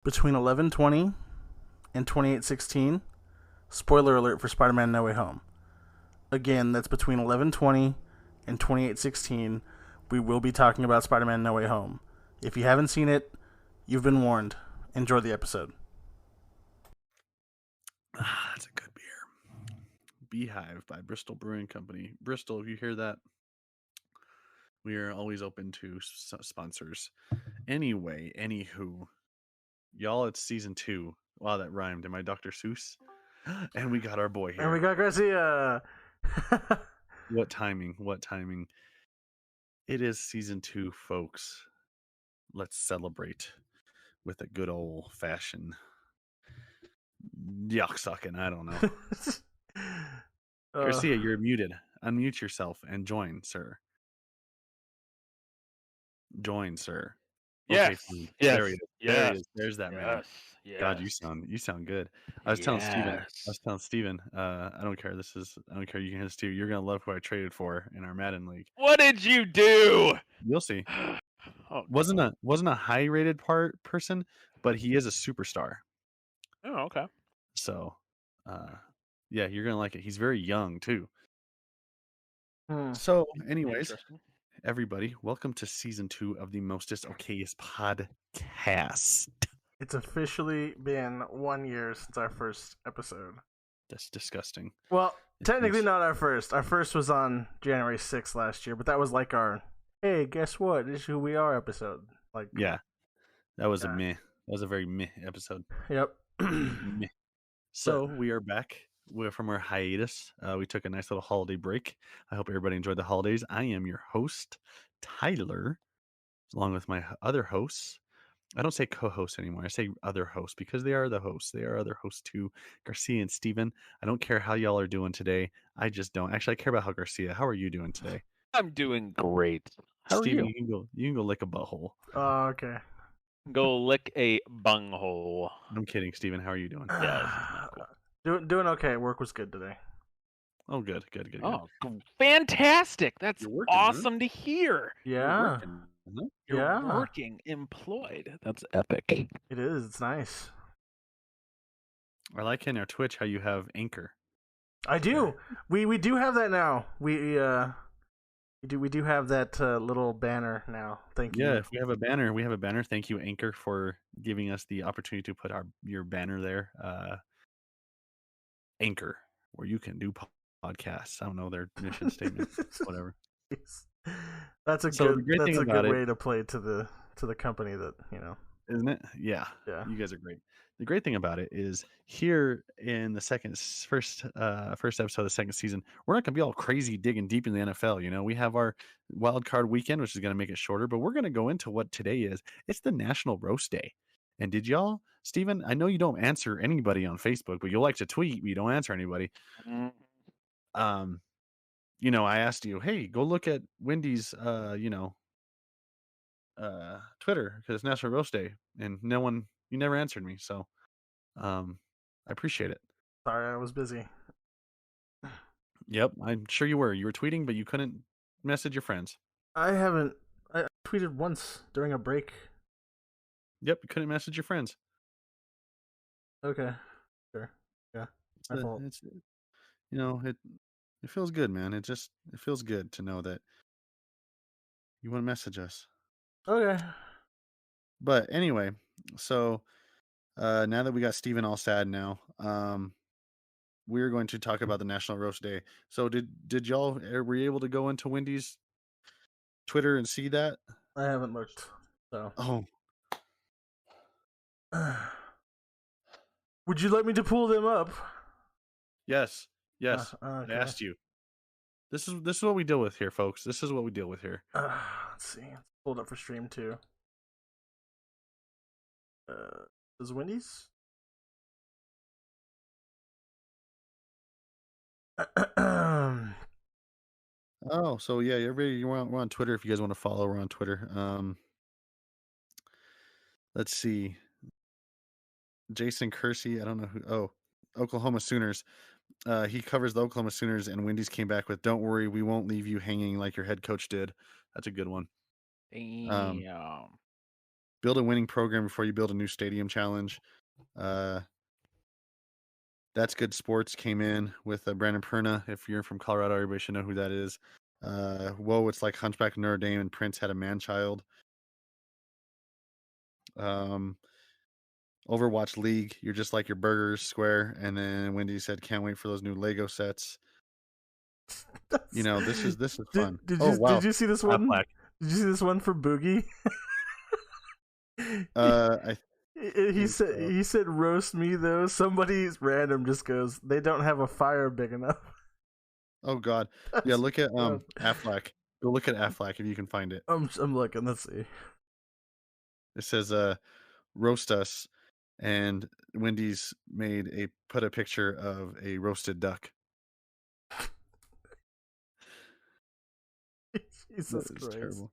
between 11/20 and 28/16. Spoiler alert for Spider-Man No Way Home. Again, that's between 11/20 and 28/16. We will be talking about Spider-Man No Way Home. If you haven't seen it, you've been warned. Enjoy the episode. That's a good beer. Beehive by Bristol Brewing Company. Bristol, if you hear that, we are always open to sponsors. Anyway, anywho, y'all, it's season 2. Wow, that rhymed. Am I Dr. Seuss? And we got our boy here. And we got Garcia. What timing? What timing? It is season 2, folks. Let's celebrate with a good old fashioned yuck sucking. I don't know. Garcia, you're muted. Unmute yourself and join, sir. Join, sir. Yes. Okay, yes. There he is. Yes. There he is. There's that man. Yes. God, you sound good. I was telling Steven, I don't care. I don't care. You can hit this too. You're gonna love who I traded for in our Madden league. What did you do? You'll see. Oh, wasn't a high rated person, but he is a superstar. Oh, okay. So, yeah, you're gonna like it. He's very young too. So, anyways, everybody, welcome to season 2 of the Mostest Okayest podcast. It's officially been 1 year since our first episode. That's disgusting. Well, technically not our first. Our first was on January 6th last year, but that was like our, hey, guess what? This is who we are episode. Like, yeah, that was a meh. That was a very meh episode. Yep. Meh. So we are back. We're from our hiatus. We took a nice little holiday break. I hope everybody enjoyed the holidays. I am your host, Tyler, along with my other hosts. I don't say co-host anymore. I say other hosts because they are the hosts. They are other hosts too, Garcia and Steven. I don't care how y'all are doing today. I just don't. Actually, I care about how Garcia. How are you doing today? I'm doing great. How Steven, are you? You can go lick a butthole. Oh, okay. Go lick a bunghole. I'm kidding, Steven. How are you doing? Yeah, doing okay. Work was good today. Oh, good. Oh, fantastic! That's You're working, awesome to hear. Yeah. You're working, employed. That's epic. It is. It's nice. I like in our Twitch how you have Anchor. I do. We do have that now. We do have that little banner now. Thank you. Yeah, if we have a banner. Thank you, Anchor, for giving us the opportunity to put your banner there. Anchor, where you can do podcasts. I don't know their mission statement. Whatever. That's a good way to play to the company that, isn't it? Yeah. You guys are great. The great thing about it is here in the first episode of the second season, we're not going to be all crazy digging deep in the NFL. We have our wild card weekend, which is going to make it shorter, but we're going to go into what today is. It's the National Roast Day. And did y'all, Steven, I know you don't answer anybody on Facebook, but you like to tweet, but you don't answer anybody. I asked you, hey, go look at Wendy's, Twitter because it's National Roast Day, and you never answered me, so I appreciate it. Sorry, I was busy. Yep, I'm sure you were. You were tweeting, but you couldn't message your friends. I tweeted once during a break. Yep, you couldn't message your friends. Okay, sure, yeah. My fault. It feels good, man. It feels good to know that you want to message us. Okay. But anyway, so now that we got Steven all sad now, we're going to talk about the National Roast Day. So did y'all were you able to go into Wendy's Twitter and see that? I haven't looked. So. Oh. Would you like me to pull them up? Yes. Okay. I asked you. This is what we deal with here, folks. This is what we deal with here. Let's see. It's pulled up for stream too. Is Wendy's? Oh, so yeah, we're on Twitter. If you guys want to follow, we're on Twitter. Let's see. Jason Kersey, I don't know who. Oh, Oklahoma Sooners. He covers the Oklahoma Sooners, and Wendy's came back with, "Don't worry, we won't leave you hanging like your head coach did." That's a good one. Build a winning program before you build a new stadium challenge. That's Good Sports came in with Brandon Perna. If you're from Colorado, everybody should know who that is. Whoa, it's like Hunchback of Notre Dame and Prince had a man-child. Overwatch League, you're just like your burgers square. And then Wendy said, can't wait for those new Lego sets. This is fun. Did you see this one? Affleck. Did you see this one for Boogie? He said roast me though. Somebody's random just goes, they don't have a fire big enough. Oh God. Yeah, look at Affleck. Go look at Affleck if you can find it. I'm looking, let's see. It says roast us, and Wendy's put a picture of a roasted duck. Jesus Christ. Terrible.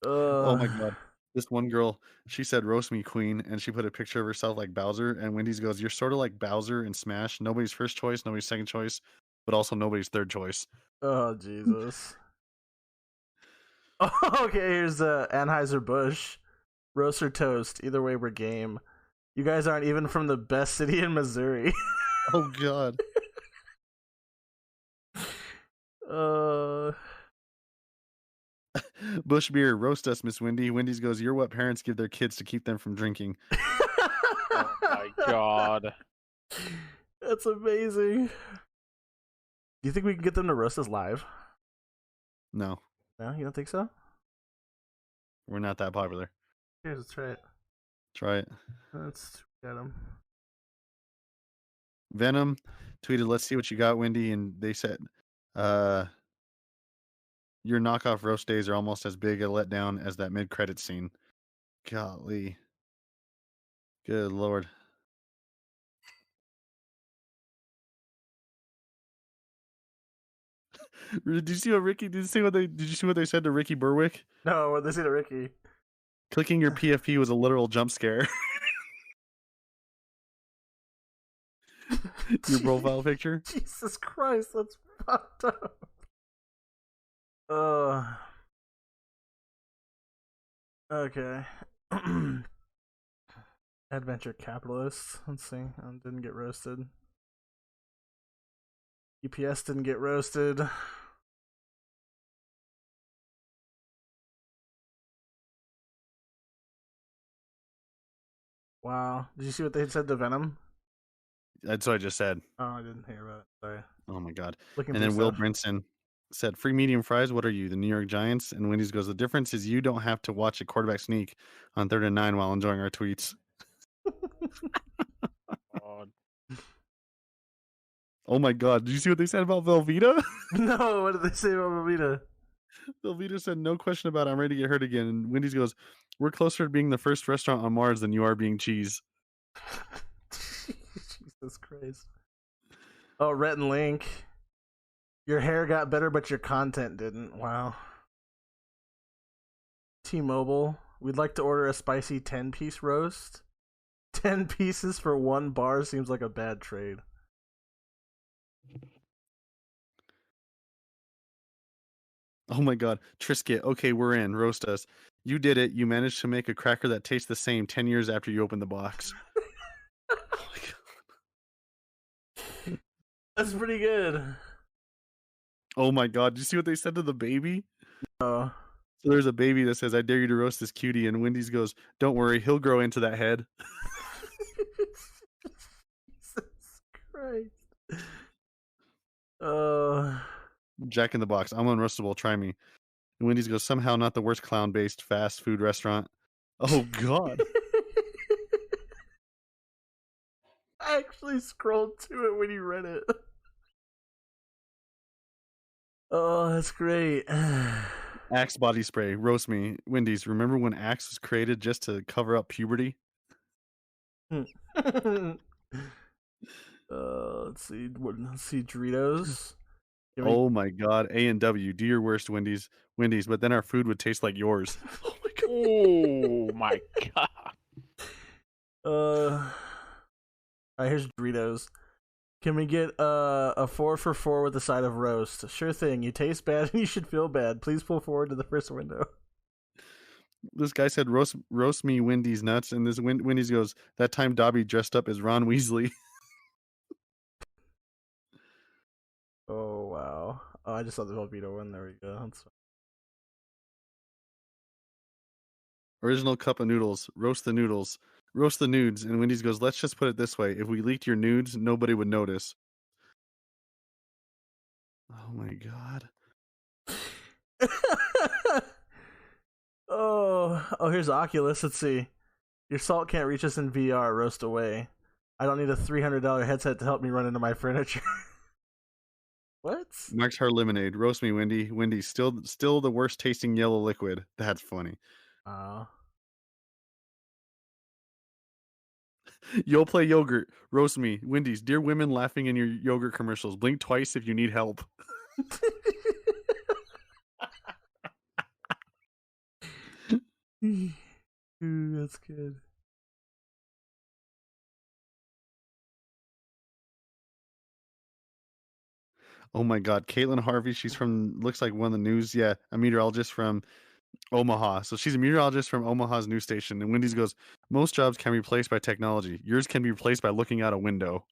Oh my God. This one girl, she said, roast me, queen, and she put a picture of herself like Bowser, and Wendy's goes, you're sort of like Bowser in Smash. Nobody's first choice, nobody's second choice, but also nobody's third choice. Oh, Jesus. Okay, here's Anheuser-Busch. Roast or toast. Either way, we're game. You guys aren't even from the best city in Missouri. Oh, God. Bush beer, roast us, Miss Wendy. Wendy's goes, you're what parents give their kids to keep them from drinking. Oh my God. That's amazing. Do you think we can get them to roast us live? No. No, you don't think so? We're not that popular. Here's, let's try it. Try it. Let's get them. Venom tweeted, let's see what you got, Wendy. And they said, your knockoff roast days are almost as big a letdown as that mid-credit scene. Golly. Good Lord. Did you see what they said to Ricky Berwick? No, what they say to Ricky? Clicking your PFP was a literal jump scare. Your profile picture? Jesus Christ, that's fucked up. Okay. Adventure Capitalist. Let's see. Didn't get roasted. EPS didn't get roasted. Wow. Did you see what they said to Venom? That's what I just said. Oh, I didn't hear about it. Sorry. Oh my God. Looking and then Will stuff. Brinson said, free medium fries, what are you, the New York Giants? And Wendy's goes, the difference is you don't have to watch a quarterback sneak on 3rd and 9 while enjoying our tweets. Oh my God. Did you see what they said about Velveeta? No, what did they say about Velveeta? Velveeta said, no question about it, I'm ready to get hurt again. And Wendy's goes, we're closer to being the first restaurant on Mars than you are being cheese. Jesus Christ. Oh, Rhett and Link. Your hair got better, but your content didn't. Wow. T-Mobile. We'd like to order a spicy 10-piece roast. 10 pieces for 1 bar seems like a bad trade. Oh my God. Trisket. Okay, we're in. Roast us. You did it. You managed to make a cracker that tastes the same 10 years after you opened the box. Oh my God. That's pretty good. Oh my God. Did you see what they said to the baby? Oh. So there's a baby that says, I dare you to roast this cutie. And Wendy's goes, don't worry. He'll grow into that head. Jesus Christ. Jack in the Box. I'm unroastable. Try me. And Wendy's goes, somehow not the worst clown-based fast food restaurant. Oh, God. I actually scrolled to it when you read it. Oh, that's great. Axe body spray. Roast me. Wendy's. Remember when Axe was created just to cover up puberty? Let's see. Let's see. Doritos. Oh my God. A&W. Do your worst, Wendy's. Wendy's. But then our food would taste like yours. Oh my God. Oh my God. All right, here's Doritos. Can we get a 4 for 4 with a side of roast? Sure thing. You taste bad and you should feel bad. Please pull forward to the first window. This guy said roast me Wendy's nuts, and this Wendy's goes, that time Dobby dressed up as Ron Weasley. Oh wow! Oh, I just saw the Velveeta one. There we go. That's Original cup of noodles, roast the nudes, and Wendy's goes, let's just put it this way: if we leaked your nudes, nobody would notice. Oh my god. oh, here's Oculus. Let's see. Your salt can't reach us in VR. Roast away. I don't need a $300 headset to help me run into my furniture. What? Mark's Hard Lemonade, roast me, Wendy. Wendy's still the worst tasting yellow liquid. That's funny. You'll play yogurt, roast me, Wendy's. Dear women laughing in your yogurt commercials. Blink twice if you need help. Ooh, that's good. Oh my god, Caitlin Harvey, she's from, looks like one of the news. Yeah, a meteorologist from Omaha. So she's a meteorologist from Omaha's news station. And Wendy's goes, most jobs can be replaced by technology. Yours can be replaced by looking out a window.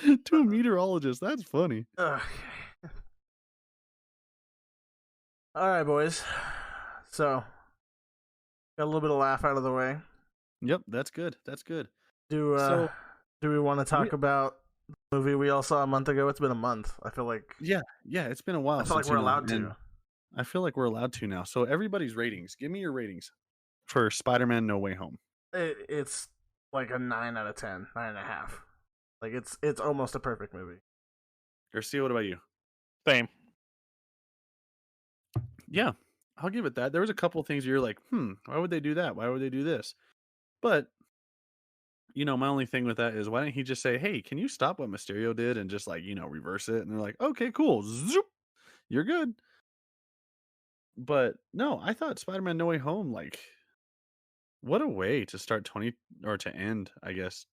To a meteorologist, that's funny. Ugh. All right, boys. So, got a little bit of laugh out of the way. Yep, that's good. That's good. Do we want to talk about the movie we all saw a month ago? It's been a month. I feel like Yeah, it's been a while. I feel like we're allowed to. I feel like we're allowed to now. So everybody's ratings. Give me your ratings for Spider-Man No Way Home. It's like a 9 out of 10, 9.5. Like it's almost a perfect movie. Garcia, what about you? Same. Yeah, I'll give it that. There was a couple of things you're like, why would they do that? Why would they do this? But my only thing with that is, why didn't he just say, hey, can you stop what Mysterio did and just like, reverse it? And they're like, okay, cool. Zoop, you're good. But no, I thought Spider-Man No Way Home, like, what a way to start or to end, I guess,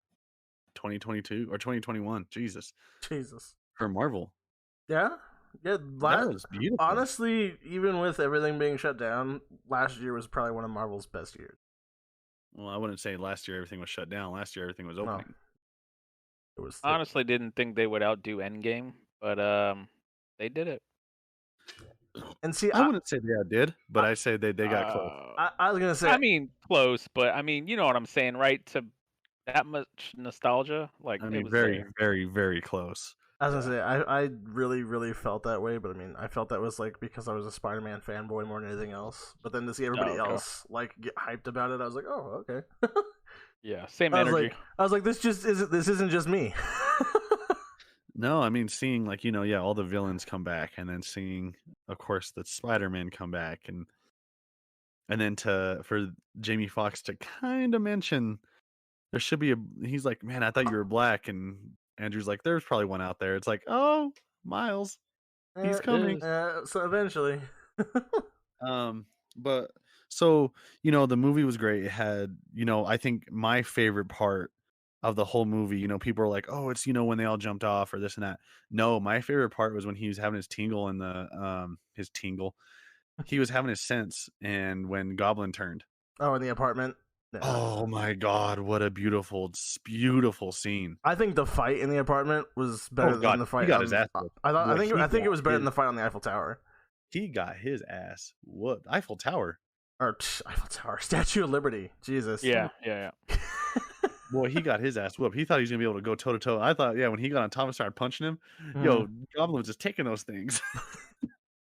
2022 or 2021. Jesus. For Marvel. Yeah. That was beautiful. Honestly, even with everything being shut down, last year was probably one of Marvel's best years. Well, I wouldn't say last year everything was shut down. Last year everything was opening. It was Honestly didn't think they would outdo Endgame, but they did it. And see, I wouldn't say they outdid, but I say they got close. I was gonna say, I mean, close, but I mean, you know what I'm saying, right? To that much nostalgia, like I it mean, was very, there. very, very close. I was gonna say, I really, really felt that way, but I mean, I felt that was like because I was a Spider-Man fanboy more than anything else. But then to see everybody else like get hyped about it, I was like, oh, okay. Yeah, same energy. I was like, this isn't just me. No, I mean, seeing like, all the villains come back, and then seeing, of course, the Spider-Man come back, and then for Jamie Foxx to kind of mention there should be he's like, man, I thought you were black, and Andrew's like, there's probably one out there. It's like, oh, Miles, he's coming. So eventually. But so, the movie was great. It had, I think my favorite part of the whole movie, people are like, oh, it's, when they all jumped off or this and that. No, my favorite part was when he was having his tingle in his tingle. He was having his sense, and when Goblin turned. Oh, in the apartment. Yeah. Oh my god, what a beautiful scene. I think the fight in the apartment was better than the fight. He got his ass whooped. I think it was better than the fight on the Eiffel Tower. He got his ass whooped. Eiffel Tower. Or Eiffel Tower. Statue of Liberty. Jesus. Yeah. Boy, he got his ass whooped. He thought he was going to be able to go toe-to-toe. I thought, when he got on top and started punching him, Goblin was just taking those things.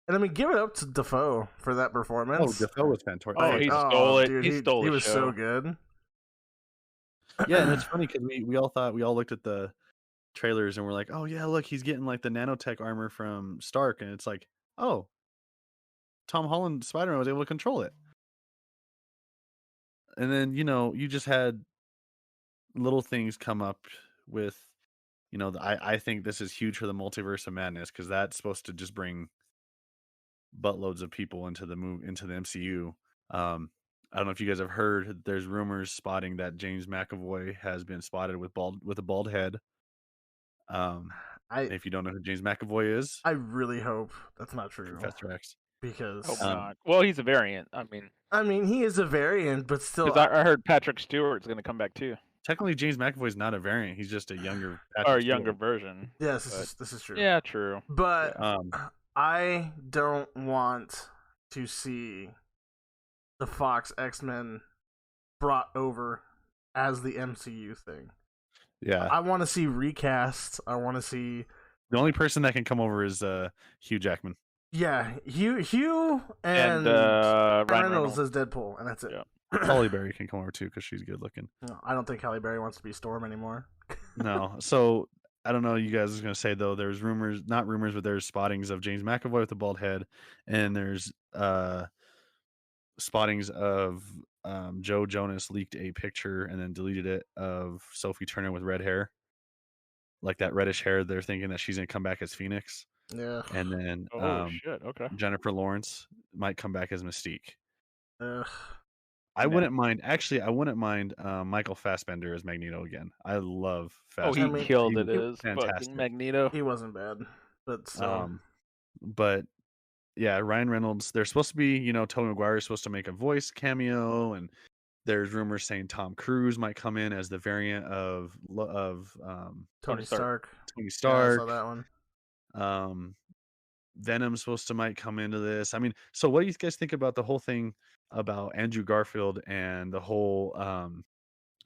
And I mean, give it up to Dafoe for that performance. Oh, Dafoe was fantastic. Oh, he stole it. Dude, he stole it. He was so good. Yeah, and it's funny because we all looked at the trailers and we're like, oh yeah, look, he's getting like the nanotech armor from Stark, and it's like, oh, Tom Holland Spider-Man was able to control it. And then, you just had little things come up with, I think this is huge for the Multiverse of Madness, because that's supposed to just bring buttloads of people into the MCU. I don't know if you guys have heard, there's rumors spotting that James McAvoy has been spotted with a bald head. If you don't know who James McAvoy is, I really hope that's not true. Professor X. because Hope not. Well, he's a variant. I mean he is a variant, but still, because I heard Patrick Stewart's going to come back too, Technically, James McAvoy's not a variant. He's just a younger or Patrick a younger Stewart. version. yes, But this is true. yeah, true. But Yeah. I don't want to see the Fox X-Men brought over as the MCU thing. Yeah. I want to see recasts. I want to see. The only person that can come over is Hugh Jackman. Yeah, Hugh and Ryan Reynolds as Deadpool, and that's it. Yeah. Halle Berry can come over too because she's good looking. No, I don't think Halle Berry wants to be Storm anymore. No. So I don't know. You guys are going to say, though, there's rumors, not rumors, but there's spottings of James McAvoy with a bald head. And there's spottings of Joe Jonas leaked a picture and then deleted it of Sophie Turner with red hair. Like that reddish hair. They're thinking that she's going to come back as Phoenix. Yeah. And then Oh shit. Okay. Jennifer Lawrence might come back as Mystique. Ugh. I wouldn't mind. Actually, I wouldn't mind Michael Fassbender as Magneto again. I love Oh, Fassbender. he killed He it. was Is fucking Magneto. He wasn't bad, but still. But yeah, Ryan Reynolds. They're supposed to be, Tobey Maguire is supposed to make a voice cameo, and there's rumors saying Tom Cruise might come in as the variant of Tony Stark. Tony Yeah, I Stark. saw that one. Venom's supposed to might come into this. I mean, so what do you guys think about the whole thing about Andrew Garfield and the whole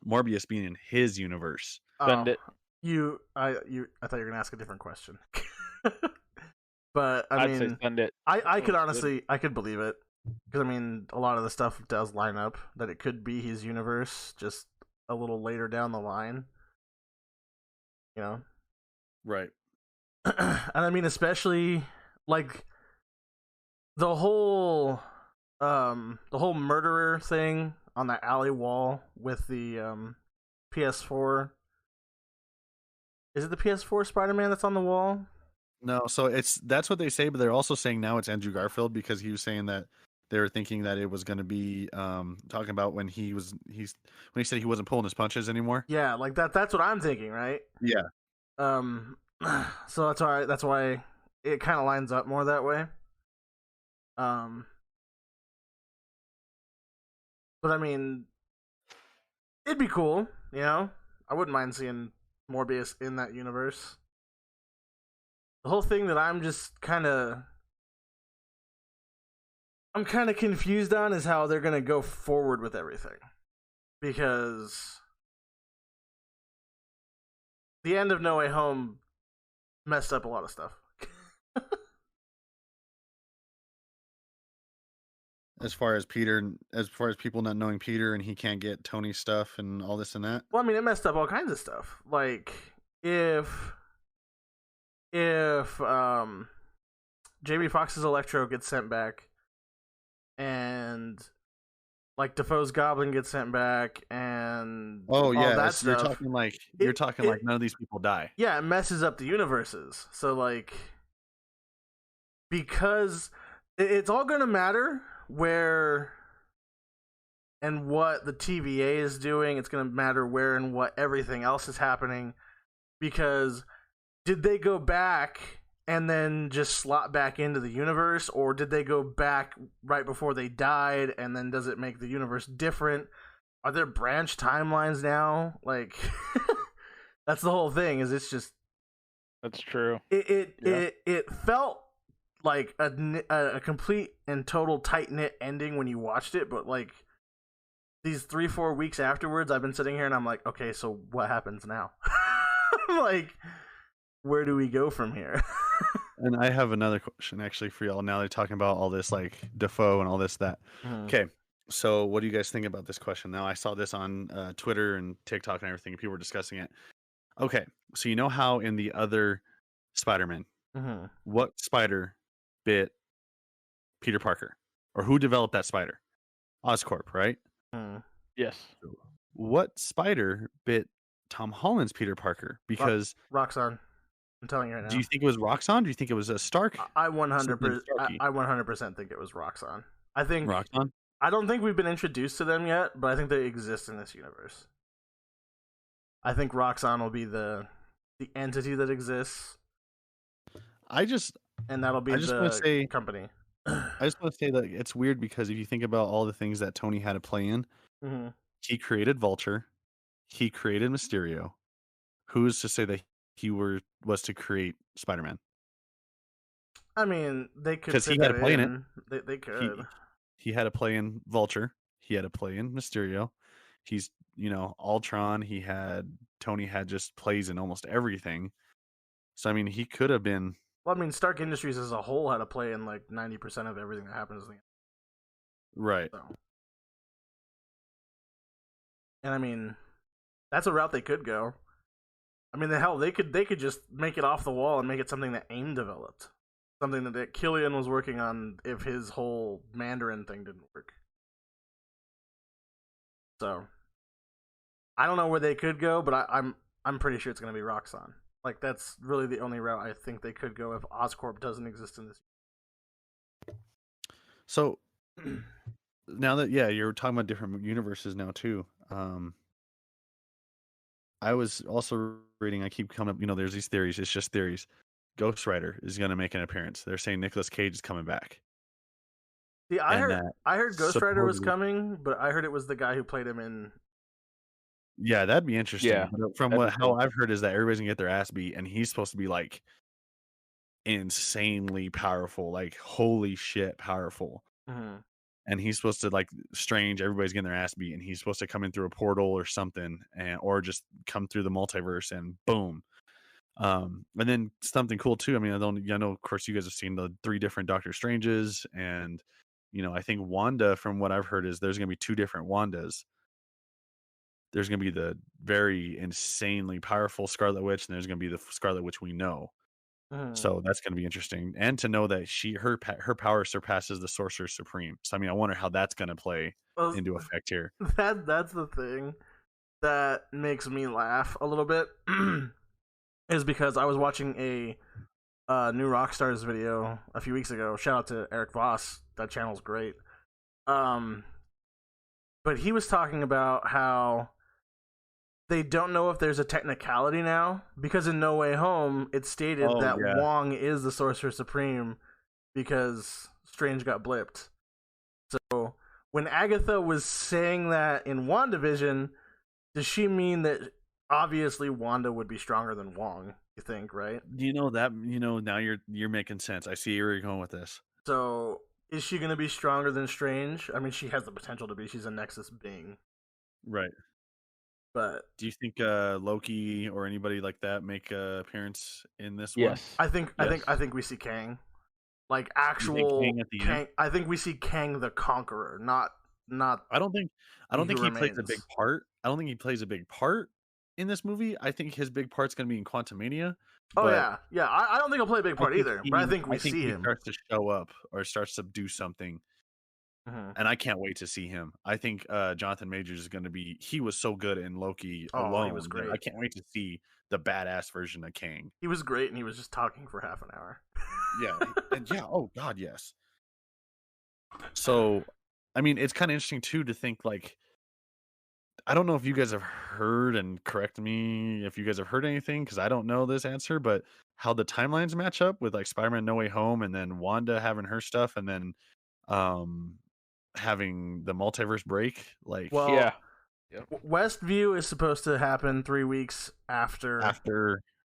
Morbius being in his universe? Send it. I thought you were gonna ask a different question. But I'd say send it. I could honestly, I could believe it, because I mean, a lot of the stuff does line up that it could be his universe, just a little later down the line. Right. And I mean, especially like the whole murderer thing on that alley wall with the PS4. Is it the PS4 Spider-Man that's on the wall? No, so that's what they say, but they're also saying now it's Andrew Garfield because he was saying that they were thinking that it was going to be talking about when he said he wasn't pulling his punches anymore. Yeah, like that. That's what I'm thinking, right? Yeah. So that's why it kind of lines up more that way. But I mean, it'd be cool, I wouldn't mind seeing Morbius in that universe. The whole thing that I'm kind of confused on is how they're gonna go forward with everything, because the end of No Way Home messed up a lot of stuff. As far as people not knowing Peter and he can't get Tony's stuff and all this and that. Well, I mean, it messed up all kinds of stuff. Like if Jamie Foxx's Electro gets sent back, and like Defoe's Goblin gets sent back, and all that stuff, you're talking like none of these people die. Yeah, it messes up the universes. So like, because it's all gonna matter where and what the TVA is doing. It's gonna matter where and what everything else is happening, because did they go back and then just slot back into the universe, or did they go back right before they died, and then does it make the universe different? Are there branch timelines now? Like, that's the whole thing. It's just that's true. It felt like a complete and total tight knit ending when you watched it, but like these 3-4 weeks afterwards, I've been sitting here and I'm like, okay, so what happens now? Like, where do we go from here? And I have another question actually for y'all. Now they're talking about all this like Defoe and all this that. Okay, so what do you guys think about this question? Now I saw this on Twitter and TikTok and everything, and people were discussing it. Okay, so you know how in the other Spider-Man, what spider bit Peter Parker, or who developed that spider? Oscorp, right? Yes. What spider bit Tom Holland's Peter Parker? Because Roxxon. I'm telling you right now. Do you think it was Roxxon? Do you think it was a Stark? I 100% think it was Roxxon. I think Roxxon. I don't think we've been introduced to them yet, but I think they exist in this universe. I think Roxxon will be the entity that exists. And that'll be the company. I just want to say that it's weird because if you think about all the things that Tony had to play in, hmm he created Vulture, he created Mysterio. Who's to say that was to create Spider-Man? I mean, they could Because he fit had that to play in it. in. They could. He had to play in Vulture. He had to play in Mysterio. He's Ultron. Tony had just plays in almost everything. So I mean, he could have been Well, I mean, Stark Industries as a whole had to play in like 90% of everything that happens. right. So, and I mean, that's a route they could go. I mean, the hell, they could just make it off the wall and make it something that AIM developed, something that Killian was working on if his whole Mandarin thing didn't work. So, I don't know where they could go, but I'm pretty sure it's going to be Roxxon. Like that's really the only route I think they could go if Oscorp doesn't exist in this. So now that you're talking about different universes now too. I was also reading. I keep coming up. There's these theories. It's just theories. Ghost Rider is going to make an appearance. They're saying Nicolas Cage is coming back. See, I And heard Ghost Rider was supposedly- coming, but I heard it was the guy who played him in. Yeah, that'd be interesting. Yeah, But from that'd be how cool. I've heard is that everybody's gonna get their ass beat, and he's supposed to be like insanely powerful, like holy shit powerful. Mm-hmm. And he's supposed to like Strange. Everybody's getting their ass beat, and he's supposed to come in through a portal or something, or just come through the multiverse, and boom. And then something cool too. I mean, I know, of course, you guys have seen the 3 different Doctor Stranges, and I think Wanda, from what I've heard, is there's gonna be 2 different Wandas. There's going to be the very insanely powerful Scarlet Witch, and there's going to be the Scarlet Witch we know. Mm-hmm. So that's going to be interesting, and to know that her power surpasses the Sorcerer Supreme. So I mean, I wonder how that's going to play into effect here. That's the thing that makes me laugh a little bit is because I was watching a new Rockstars video a few weeks ago. Shout out to Eric Voss. That channel's great. But he was talking about how they don't know if there's a technicality now because in No Way Home it's stated that Wong is the Sorcerer Supreme because Strange got blipped. So when Agatha was saying that in WandaVision, does she mean that obviously Wanda would be stronger than Wong? You think, right? Now you're making sense. I see where you're going with this. So is she going to be stronger than Strange? I mean, she has the potential to be. She's a Nexus being, right? But do you think Loki or anybody like that make an appearance in this one? Yes. I think we see Kang, like actual Kang at the end? I think we see Kang the Conqueror, not. I don't think he plays a big remains. part. I don't think he plays a big part in this movie. I think his big part's going to be in Quantumania. Oh but yeah. I don't think he'll play a big part either. But I think we see him. Starts to show up or starts to do something. Mhm. And I can't wait to see him. I think Jonathan Majors is going to be. He was so good in Loki Oh, alone. he was great. I can't wait to see the badass version of Kang. He was great, and he was just talking for half an hour. Yeah, and yeah. Oh God, yes. So, I mean, it's kind of interesting too to think like. I don't know if you guys have heard, and correct me if you guys have heard anything, because I don't know this answer, but how the timelines match up with like Spider-Man No Way Home and then Wanda having her stuff and then having the multiverse break. Like, Well, Yeah. Westview is supposed to happen 3 weeks after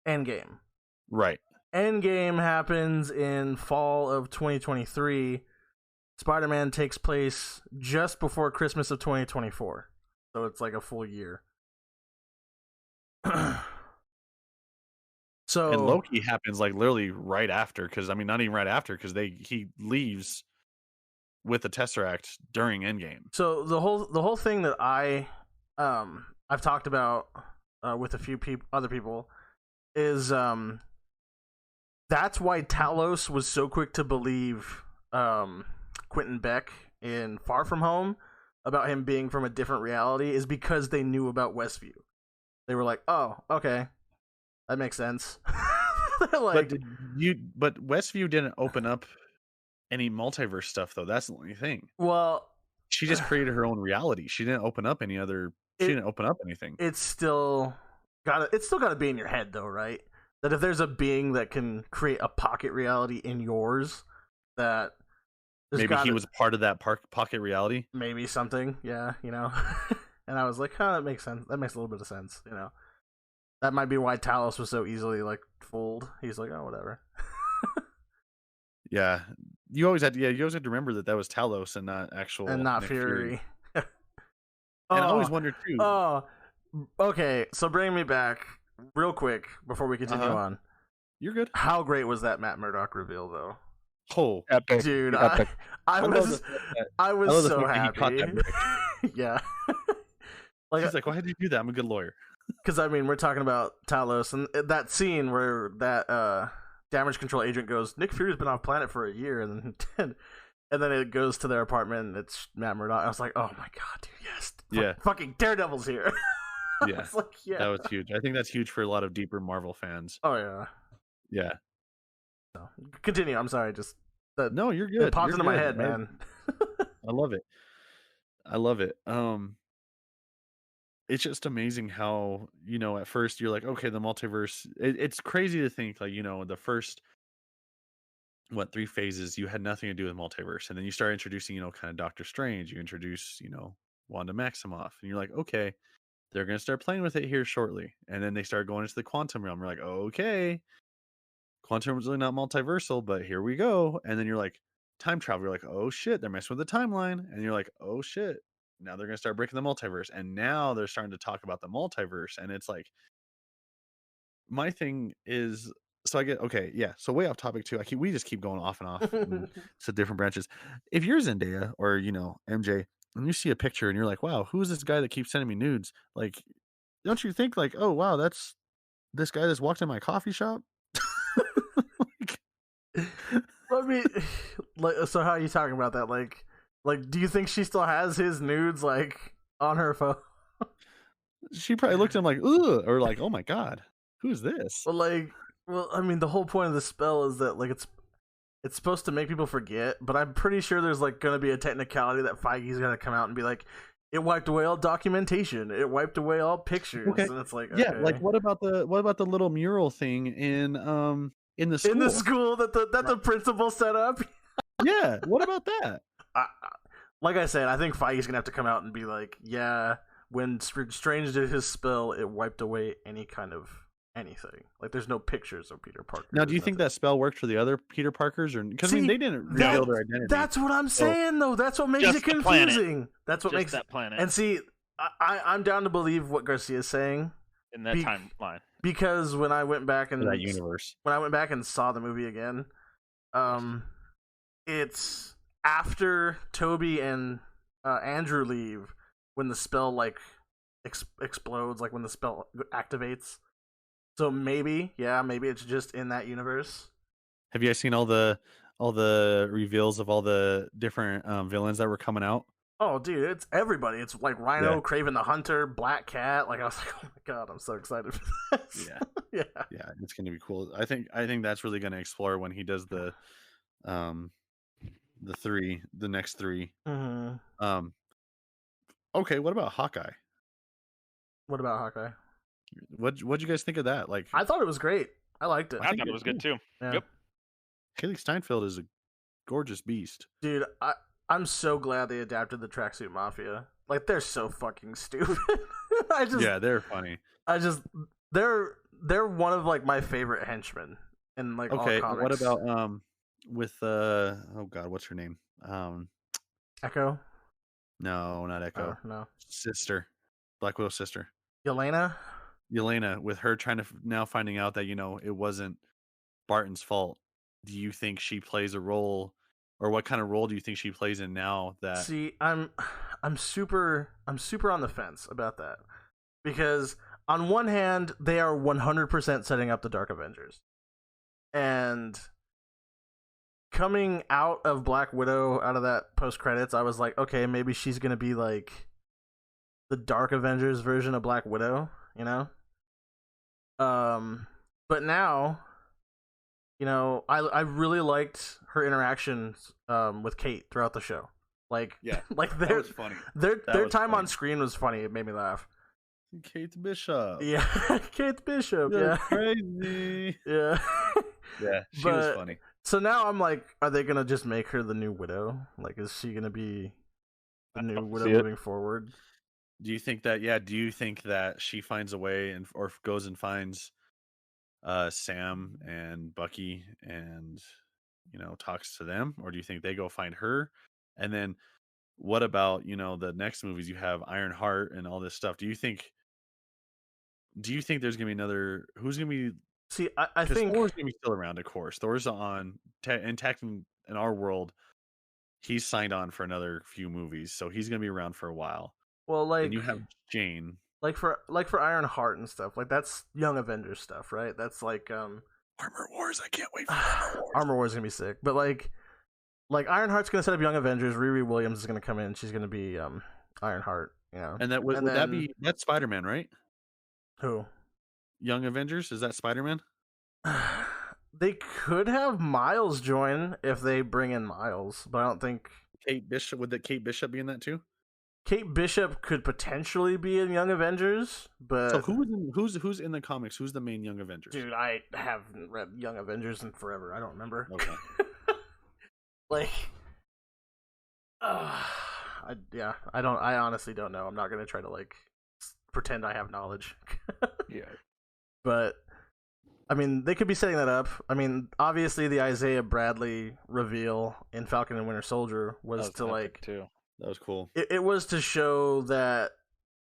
Endgame. Right. Endgame happens in fall of 2023. Spider-Man takes place just before Christmas of 2024. So it's like a full year. So And Loki happens like literally right after, because I mean, not even right after, because he leaves with the Tesseract during Endgame. So the whole thing that I've talked about with a few other people is that's why Talos was so quick to believe Quentin Beck in Far From Home about him being from a different reality is because they knew about Westview. They were like, "Oh, okay, that makes sense." Like, but Westview didn't open up any multiverse stuff though. That's the only thing. well, She just created her own reality. She didn't open up any other. She didn't open up anything. It's still got to be in your head though, right? That if there's a being that can create a pocket reality in yours, that Maybe he was part of that pocket reality. Maybe something, yeah, you know. And I was like, that makes sense. That makes a little bit of sense, you know. That might be why Talos was so easily like fooled. He's like, oh, whatever. Yeah, you always had to remember that was Talos and not actual and not Nick Fury. And I always wondered too. Oh, okay. So bring me back real quick before we continue on. You're good. How great was that Matt Murdock reveal, though? Oh, epic, dude! epic. I was so happy. Yeah. Like, he's like, why did you do that? I'm a good lawyer. Because I mean, we're talking about Talos and that scene where that damage control agent goes, Nick Fury's been off planet for a year, and then it goes to their apartment and it's Matt Murdock. I was like, oh my god, dude, yes, yeah, fucking Daredevil's here. Yeah. Like, yeah, that was huge. I think that's huge for a lot of deeper Marvel fans. Oh yeah, yeah. So, continue. I'm sorry, just no, you're good. It popped into my head, right? man. I love it. I love it. It's just amazing how, you know, at first you're like, okay, the multiverse. It's crazy to think, like, you know, the first 3 phases you had nothing to do with multiverse, and then you start introducing, you know, kind of Doctor Strange. You introduce, you know, Wanda Maximoff, and you're like, okay, they're gonna start playing with it here shortly, and then they start going into the quantum realm. We're like, okay, quantum is really not multiversal, but here we go. And then you're like, time travel. You're like, oh shit, they're messing with the timeline, and you're like, oh shit, now they're gonna start breaking the multiverse, and now they're starting to talk about the multiverse, and it's like, my thing is. So I get okay, yeah. So way off topic too. We just keep going off and off to different branches. If you're Zendaya or, you know, MJ, and you see a picture and you're like, wow, who is this guy that keeps sending me nudes? Like, don't you think like, oh wow, that's this guy that's walked in my coffee shop? Let me. So how are you talking about that? Like, do you think she still has his nudes like on her phone? She probably looked at him like, ugh, or like, oh my god, who's this? Well, I mean, the whole point of the spell is that like it's supposed to make people forget, but I'm pretty sure there's like gonna be a technicality that Feige's gonna come out and be like, it wiped away all documentation, it wiped away all pictures, and it's like, yeah, okay. like what about the little mural thing in the school? In the school that the principal set up? Yeah, what about that? Like I said, I think Feige's gonna have to come out and be like, yeah, when Strange did his spell, it wiped away any kind of anything. Like, there's no pictures of Peter Parker. Now, do you think that spell worked for the other Peter Parkers, or because I mean they didn't reveal their identity? That's what I'm saying, though. That's what makes it confusing. That's what makes that planet. And see, I'm down to believe what Garcia's saying in that timeline, because when I went back and that universe, when I went back and saw the movie again, it's after Toby and Andrew leave when the spell like explodes, like when the spell activates. So maybe it's just in that universe. Have you guys seen all the reveals of all the different villains that were coming out? Oh, dude, it's everybody. It's like Rhino, Kraven the Hunter, Black Cat. Like, I was like, oh my god, I'm so excited for this. Yeah, it's gonna be cool. I think that's really gonna explore when he does the next 3. Mm-hmm. Okay, what about Hawkeye? What about Hawkeye? What'd you guys think of that? Like, I thought it was great. I liked it. I thought it was good too. Yeah. Yep. Haley Steinfeld is a gorgeous beast. Dude, I'm so glad they adapted the Tracksuit Mafia. Like, they're so fucking stupid. Yeah, they're funny. They're one of like my favorite henchmen in like all comics. What about with oh god, what's her name? Echo? No, not Echo. Oh, no. Sister. Black Widow's sister. Yelena, with her trying to now finding out that, you know, it wasn't Barton's fault. Do you think she plays a role, or what kind of role do you think she plays in now? That see, I'm super on the fence about that, because on one hand they are 100% setting up the Dark Avengers, and coming out of Black Widow, out of that post credits, I was like, okay, maybe she's gonna be like the Dark Avengers version of Black Widow, you know. But now, you know, I really liked her interactions with Kate throughout the show. Like, yeah, like that was funny. Their time on screen was funny. It made me laugh. Kate Bishop. Yeah, Kate Bishop. You're yeah, crazy. Yeah, yeah, she was funny. So now I'm like, are they gonna just make her the new Widow? Like, is she gonna be the new Widow See it. moving forward? Do you think that? Yeah. Do you think that she finds a way or goes and finds Sam and Bucky and talks to them, or do you think they go find her? And then what about the next movies? You have Ironheart and all this stuff. Do you think there's gonna be another? Who's gonna be? See, I Because think, Thor's gonna be still around, of course. Thor's on in our world. He's signed on for another few movies, so he's gonna be around for a while. well, Then you have Jane. for Ironheart and stuff, like that's Young Avengers stuff, right? That's like Armor Wars. I can't wait for Armor Wars. Armor Wars is gonna be sick, but like Ironheart's gonna set up Young Avengers. Riri Williams is gonna come in. She's gonna be Ironheart. Yeah, And that would that be that's Spider-Man, right? who? Young Avengers, is that Spider-Man? They could have Miles join if they bring in Miles, but I don't think Kate Bishop, would Kate Bishop be in that too? Kate Bishop could potentially be in Young Avengers. But So who's in the comics? Who's the main Young Avengers? dude, I haven't read Young Avengers in forever. I don't remember. Okay. Like, I honestly don't know. I'm not gonna try to like pretend I have knowledge. Yeah. But I mean, they could be setting that up. I mean, obviously the Isaiah Bradley reveal in Falcon and Winter Soldier was to like too. That was cool. it was to show that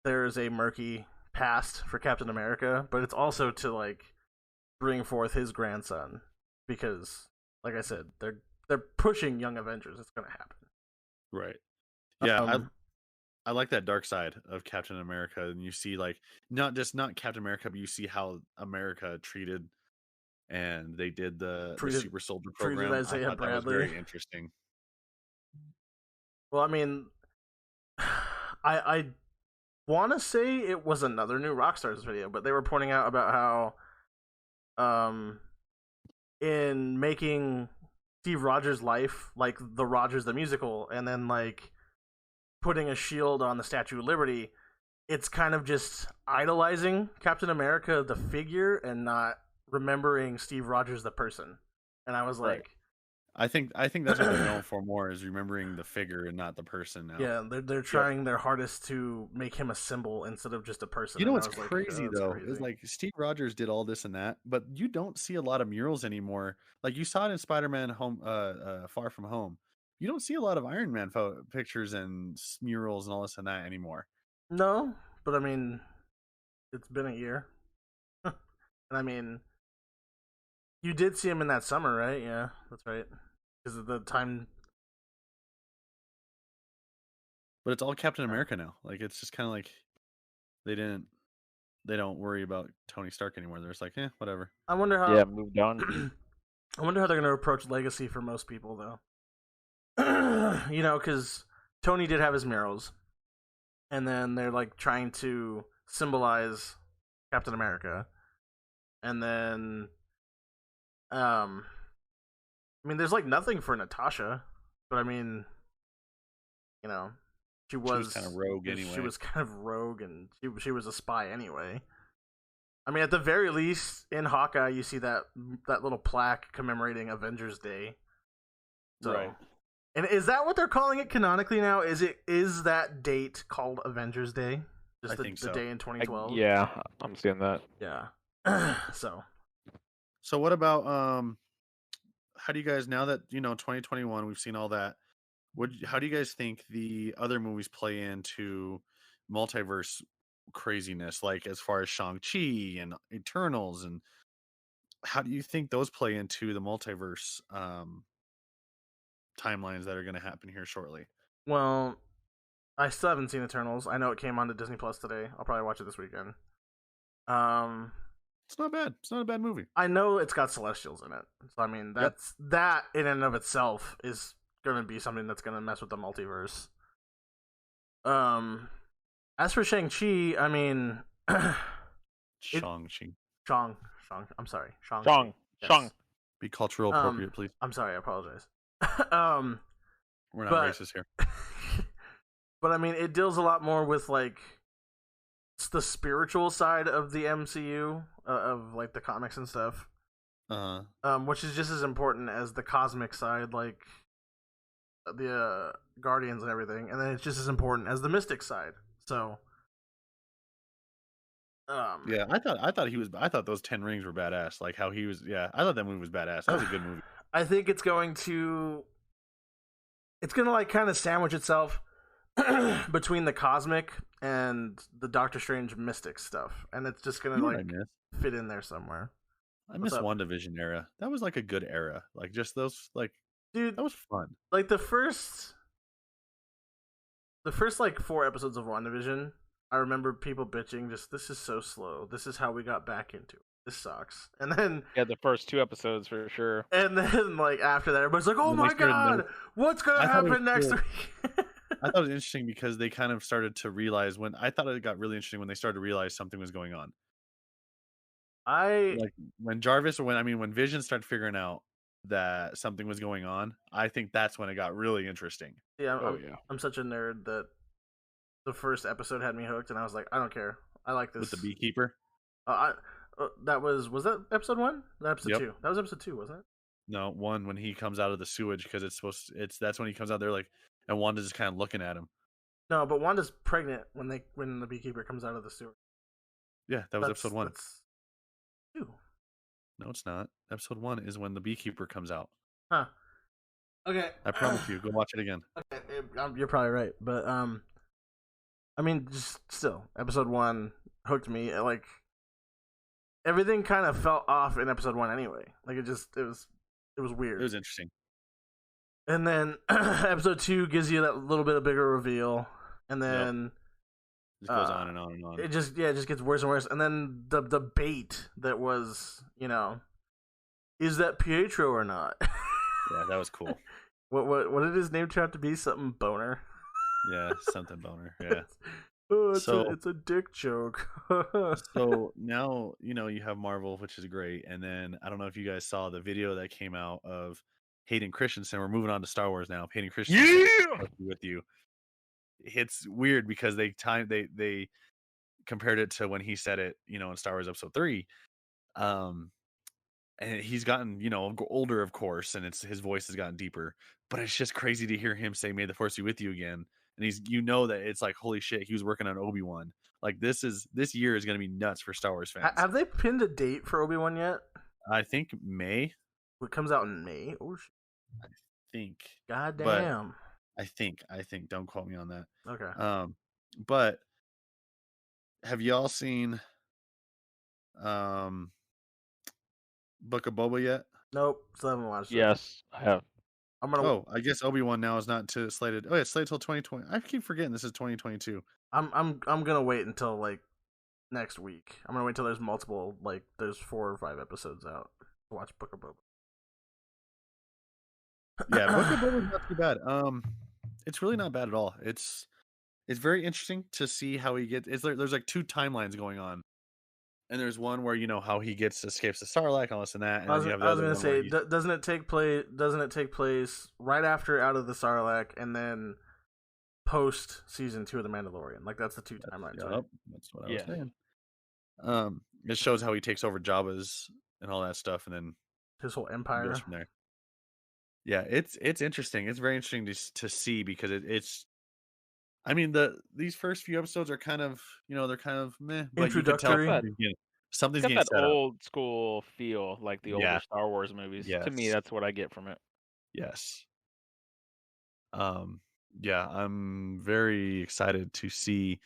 there's a murky past for Captain America, but it's also to like bring forth his grandson because, like I said, they're pushing Young Avengers. It's gonna happen. Right. Yeah, Um, I like that dark side of Captain America, and you see like not Captain America, but you see how America treated and they did the Super Soldier program. I Isaiah thought that was Bradley. very interesting. Well, I mean, I want to say it was another new Rockstars video, but they were pointing out about how, in making Steve Rogers' life like the Rogers the musical, and then like putting a shield on the Statue of Liberty, it's kind of just idolizing Captain America the figure and not remembering Steve Rogers the person. And I was like, I think that's what they're going for more, is remembering the figure and not the person now. yeah, they're trying their hardest to make him a symbol instead of just a person. You know And what's I was crazy like, oh, though that's is crazy. like Steve Rogers did all this and that, but you don't see a lot of murals anymore. Like you saw it in Spider-Man Home, Far From Home. You don't see a lot of Iron Man pictures and murals and all this and that anymore. No, but I mean, it's been a year, and I mean, you did see him in that summer, right? Yeah, that's right. Because of the time. But it's all Captain America now. Like it's just kind of like they don't worry about Tony Stark anymore. They're just like, whatever. I wonder how. Yeah, moved on. I wonder how they're going to approach Legacy for most people, though. Because Tony did have his murals, and then they're like trying to symbolize Captain America, and then, I mean, there's like nothing for Natasha, but I mean, she was kind of rogue anyway. She was kind of rogue, and she was a spy anyway. I mean, at the very least, in Hawkeye, you see that little plaque commemorating Avengers Day. So, right. And is that what they're calling it canonically now? Is that date called Avengers Day? Just I think so. The day in 2012. Yeah, I'm seeing that. Yeah. So what about how do you guys, now that 2021, we've seen all that, how do you guys think the other movies play into multiverse craziness, like as far as Shang-Chi and Eternals, and how do you think those play into the multiverse timelines that are going to happen here shortly? Well, I still haven't seen Eternals. I know it came on to Disney Plus today. I'll probably watch it this weekend. It's not bad. It's not a bad movie. I know it's got Celestials in it. So I mean, that in and of itself is going to be something that's going to mess with the multiverse. As for Shang-Chi, I mean, Shang-Chi. Shang. I'm sorry, Shang. Shang. Yes. Shang. Be cultural appropriate, please. I'm sorry, I apologize. We're not racist here. But I mean, it deals a lot more with like the spiritual side of the MCU, of like the comics and stuff. which is just as important as the cosmic side, like the Guardians and everything, and then it's just as important as the Mystic side. So, yeah, I thought those 10 rings were badass. Like how he was. Yeah, I thought that movie was badass. That was a good movie. I think it's going to like kind of sandwich itself between the cosmic and the Doctor Strange Mystic stuff, and it's just gonna You know what like I miss? fit in there somewhere. I What's miss up? WandaVision era. That was like a good era. Like just those like Dude, that was fun. like the first like 4 episodes of WandaVision, I remember people bitching, just this is so slow. This is how we got back into it. This sucks. And then Yeah, the first 2 episodes for sure. like after that, everybody's like, "Oh When they my started god, what's gonna I thought it was happen next cool. week?" I thought it was interesting because they kind of started to realize I thought it got really interesting when they started to realize something was going on. I Like when when Vision started figuring out that something was going on, I think that's when it got really interesting. yeah, Oh yeah. I'm such a nerd that the first episode had me hooked, and I was like, I don't care. I like this. With the beekeeper. I that was that episode 1? That episode Yep. 2? That was episode 2, wasn't it? No, one when he comes out of the sewage because that's when he comes out there like and Wanda's just kind of looking at him. No, but Wanda's pregnant when the beekeeper comes out of the sewer. Yeah, that was episode 1. That's 2. No, it's not. Episode 1 is when the beekeeper comes out. Huh. Okay. I promise you, go watch it again. Okay, you're probably right, but I mean, just still, episode 1 hooked me. Like everything kind of felt off in episode 1 anyway. Like it was weird. It was interesting. And then episode 2 gives you that little bit of bigger reveal, and then It goes on and on and on. it just gets worse and worse. And then the bait that was, is that Pietro or not? Yeah, that was cool. What did his name turn out to be? Something boner. Yeah, something boner. Yeah. Oh, So- it's a dick joke. So now you have Marvel, which is great, and then I don't know if you guys saw the video that came out of Hayden Christensen. We're moving on to Star Wars now. Hayden Christensen with you. It's weird because they compared it to when he said it, in Star Wars Episode 3. And he's gotten, older, of course, and his voice has gotten deeper. But it's just crazy to hear him say, "May the Force be with you" again. And that it's like, holy shit, he was working on Obi-Wan. Like this year is going to be nuts for Star Wars fans. Have they pinned a date for Obi-Wan yet? I think May. It comes out in May. Oh shit! I think. God But damn. I think. Don't quote me on that. Okay. But have y'all seen Book of Boba yet? Nope. Still haven't watched it. Yes, I have. I'm gonna. Oh, I guess Obi-Wan now is not slated. Oh, yeah, it's slated till 2020. I keep forgetting this is 2022. I'm gonna wait until like next week. I'm gonna wait until there's multiple, like there's 4 or 5 episodes out to watch Book of Boba. Yeah, Book of Boba is not too bad. It's really not bad at all. It's very interesting to see how he gets. There's like 2 timelines going on, and there's one where how he escapes the Sarlacc and all this and that, and I was, then you have the I was other gonna one where say, he's- doesn't it take place right after Out of the Sarlacc and then post season 2 of The Mandalorian? Like that's the 2 timelines, right? Yep, that's what I was Yeah. saying. It shows how he takes over Jabba's and all that stuff, and then His whole goes empire. from there. Yeah, it's interesting. It's very interesting to see because it's. I mean, these first few episodes are kind of they're kind of meh, but you can tell Introductory. something's Got getting that set up. old school feel, like the Yeah. older Star Wars movies. To me, Yes. that's what I get from it. Yes. Yeah, I'm very excited to see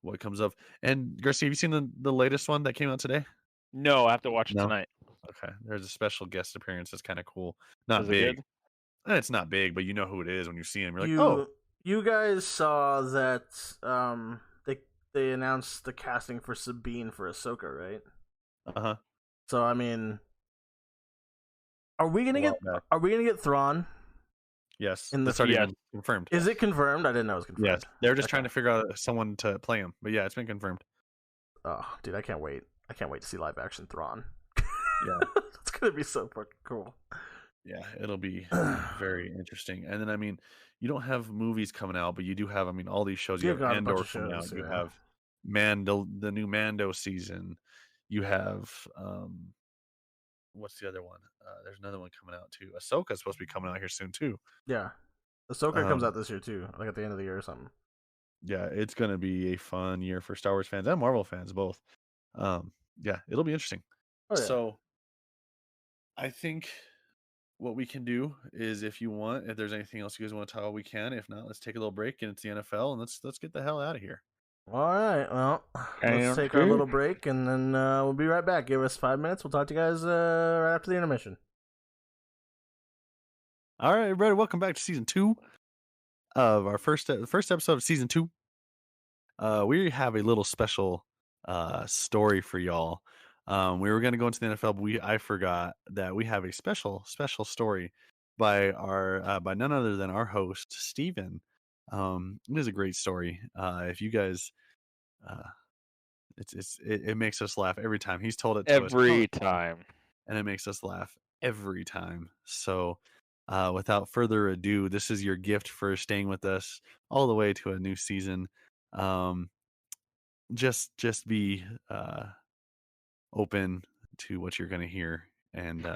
what comes up. And Garcia, have you seen the latest one that came out today? No, I have to watch it No? tonight. Okay, there's a special guest appearance that's kind of cool. Not Is it big. good? It's not big, but you know who it is when you see him. You're like, you oh, you guys saw that they announced the casting for Sabine for Ahsoka, right? uh-huh. So I mean, are we gonna A get while back. Thrawn? Yes, in the- that's already Yes. been confirmed. Is it confirmed? I didn't know it was confirmed. Yes, they're just trying Okay. to figure out someone to play him, but yeah, it's been confirmed. Oh, dude, I can't wait. I can't wait to see live action Thrawn. Yeah. It's gonna be so fucking cool. Yeah, it'll be very interesting. And then, I mean, you don't have movies coming out, but you do have, I mean, all these shows. You You've have got a bunch Andor of coming out. shows, You yeah. have Mando, the new Mando season. You have what's the other one? There's another one coming out too. Ahsoka's supposed to be coming out here soon too. Yeah. Ahsoka comes out this year too, like at the end of the year or something. Yeah, it's gonna be a fun year for Star Wars fans and Marvel fans both. Yeah, it'll be interesting. Oh, yeah. So I think what we can do is, if you want, if there's anything else you guys want to talk about, we can. If not, let's take a little break and it's the NFL, and let's get the hell out of here. All right. Well, let's take our little break, and then we'll be right back. Give us 5 minutes. We'll talk to you guys right after the intermission. All right, everybody, welcome back to season 2 of our first episode of season 2. We have a little special story for y'all. We were going to go into the NFL, but I forgot that we have a special story by by none other than our host Steven. It is a great story. If you guys, it makes us laugh every time. He's told it to us every time, and it makes us laugh every time. So, without further ado, this is your gift for staying with us all the way to a new season. Just be open to what you're going to hear, and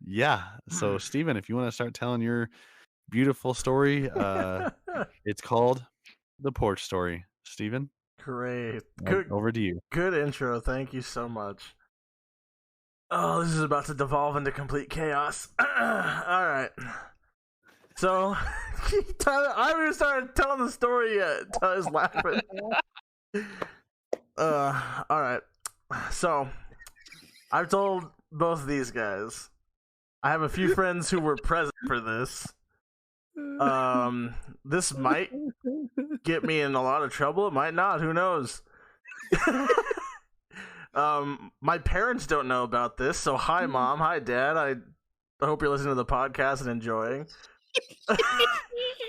yeah. So, Steven, if you want to start telling your beautiful story, it's called The Porch Story. Steven, Great. over to you. Good intro. Thank you so much. Oh, this is about to devolve into complete chaos. All right. So, Tyler, I haven't even started telling the story yet. Tyler's laughing. All right. So, I've told both of these guys. I have a few friends who were present for this. This might get me in a lot of trouble. It might not. Who knows? My parents don't know about this, so hi, Mom. Hi, Dad. I hope you're listening to the podcast and enjoying.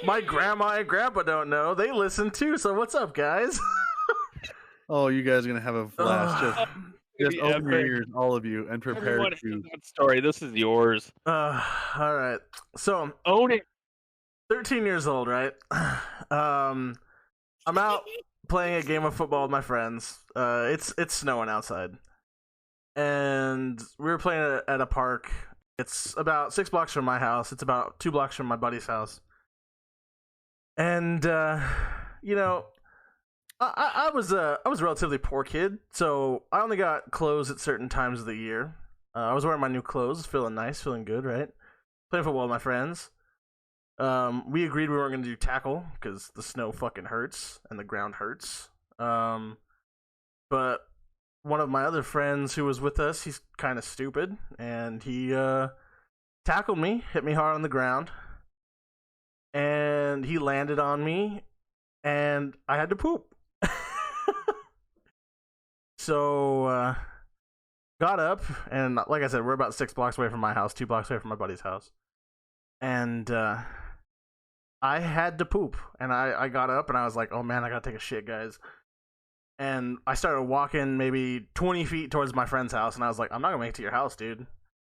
My grandma and grandpa don't know. They listen too, so what's up, guys? Oh, you guys are going to have a blast. Just open your ears, all of you, and prepare to... that story. This is yours. All right. So, own it. 13 years old, right? I'm out playing a game of football with my friends. It's snowing outside, and we were playing at a park. It's about 6 blocks from my house. It's about 2 blocks from my buddy's house. And you know, I was a relatively poor kid, so I only got clothes at certain times of the year. I was wearing my new clothes, feeling nice, feeling good, right? Playing football with my friends. We agreed we weren't going to do tackle because the snow fucking hurts and the ground hurts. But one of my other friends who was with us, he's kind of stupid, and he tackled me, hit me hard on the ground, and he landed on me, and I had to poop. So, got up, and like I said, we're about 6 blocks away from my house, 2 blocks away from my buddy's house. And I had to poop, and I got up, and I was like, oh man, I gotta take a shit, guys. And I started walking maybe 20 feet towards my friend's house, and I was like, I'm not gonna make it to your house, dude.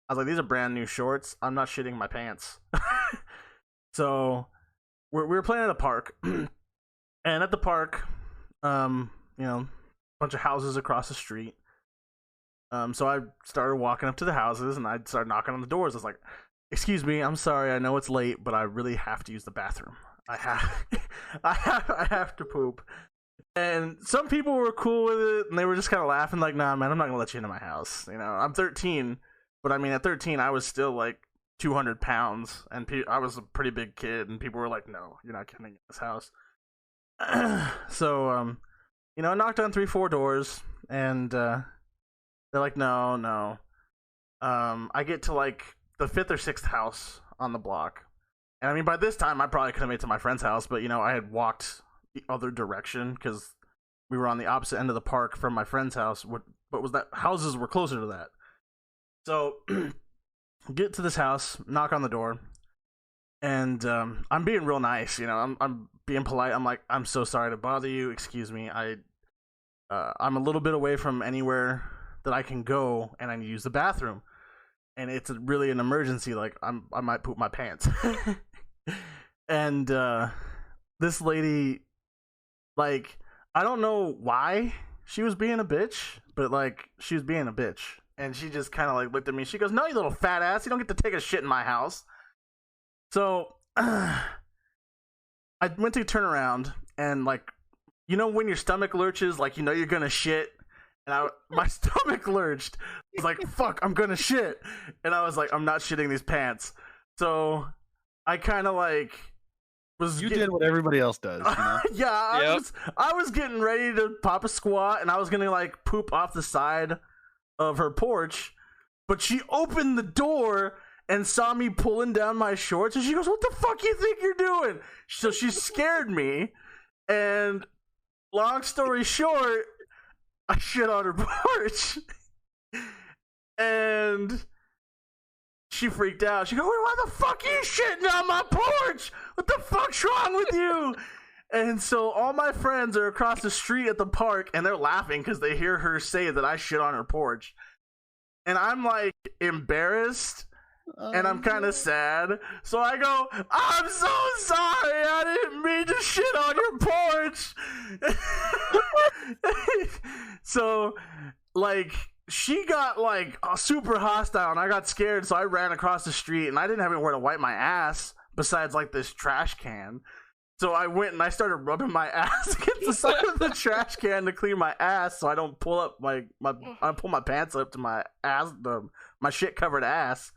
I was like, these are brand new shorts. I'm not shitting my pants. So we were playing at a park, and at the park, you know, a bunch of houses across the street. So I started walking up to the houses, and I started knocking on the doors. I was like, excuse me, I'm sorry, I know it's late, but I really have to use the bathroom. I have to poop. And some people were cool with it, and they were just kind of laughing, like, nah, man, I'm not gonna let you into my house. You know, I'm 13, but I mean, at 13, I was still like 200 pounds, and I was a pretty big kid, and people were like, no, you're not getting in this house. So, you know, I knocked on 3-4 doors, and they're like, no. I get to like the 5th or 6th house on the block, and I mean, by this time, I probably could have made it to my friend's house, but you know, I had walked the other direction because we were on the opposite end of the park from my friend's house. But was that houses were closer to that? So, get to this house, knock on the door, and I'm being real nice. You know, I'm being polite. I'm like, I'm so sorry to bother you. Excuse me. I'm a little bit away from anywhere that I can go, and I need to use the bathroom. And it's really an emergency. Like I might poop my pants. And this lady, like, I don't know why she was being a bitch, but like she was being a bitch. and she just kind of like looked at me. She goes, "No, you little fat ass, you don't get to take a shit in my house." So I went to turn around, and like, you know when your stomach lurches, like you know you're gonna shit, and my stomach lurched. I was like, "Fuck, I'm gonna shit," and I was like, "I'm not shitting these pants." So I kind of like did what everybody else does. You know? Yeah, I was getting ready to pop a squat, and I was gonna like poop off the side of her porch, but she opened the door and saw me pulling down my shorts, and she goes, "What the fuck you think you're doing?" So she scared me, and long story short, I shit on her porch, and she freaked out. She goes, "Why the fuck are you shitting on my porch? What the fuck's wrong with you?" And so all my friends are across the street at the park, and they're laughing because they hear her say that I shit on her porch. And I'm like embarrassed, and I'm kind of sad. So I go, "I'm so sorry. I didn't mean to shit on your porch." So, like, she got like super hostile, and I got scared, so I ran across the street, and I didn't have anywhere to wipe my ass besides like this trash can. So I went and I started rubbing my ass against the side of the trash can to clean my ass, so I don't pull up I pull my pants up to my ass, my shit covered ass.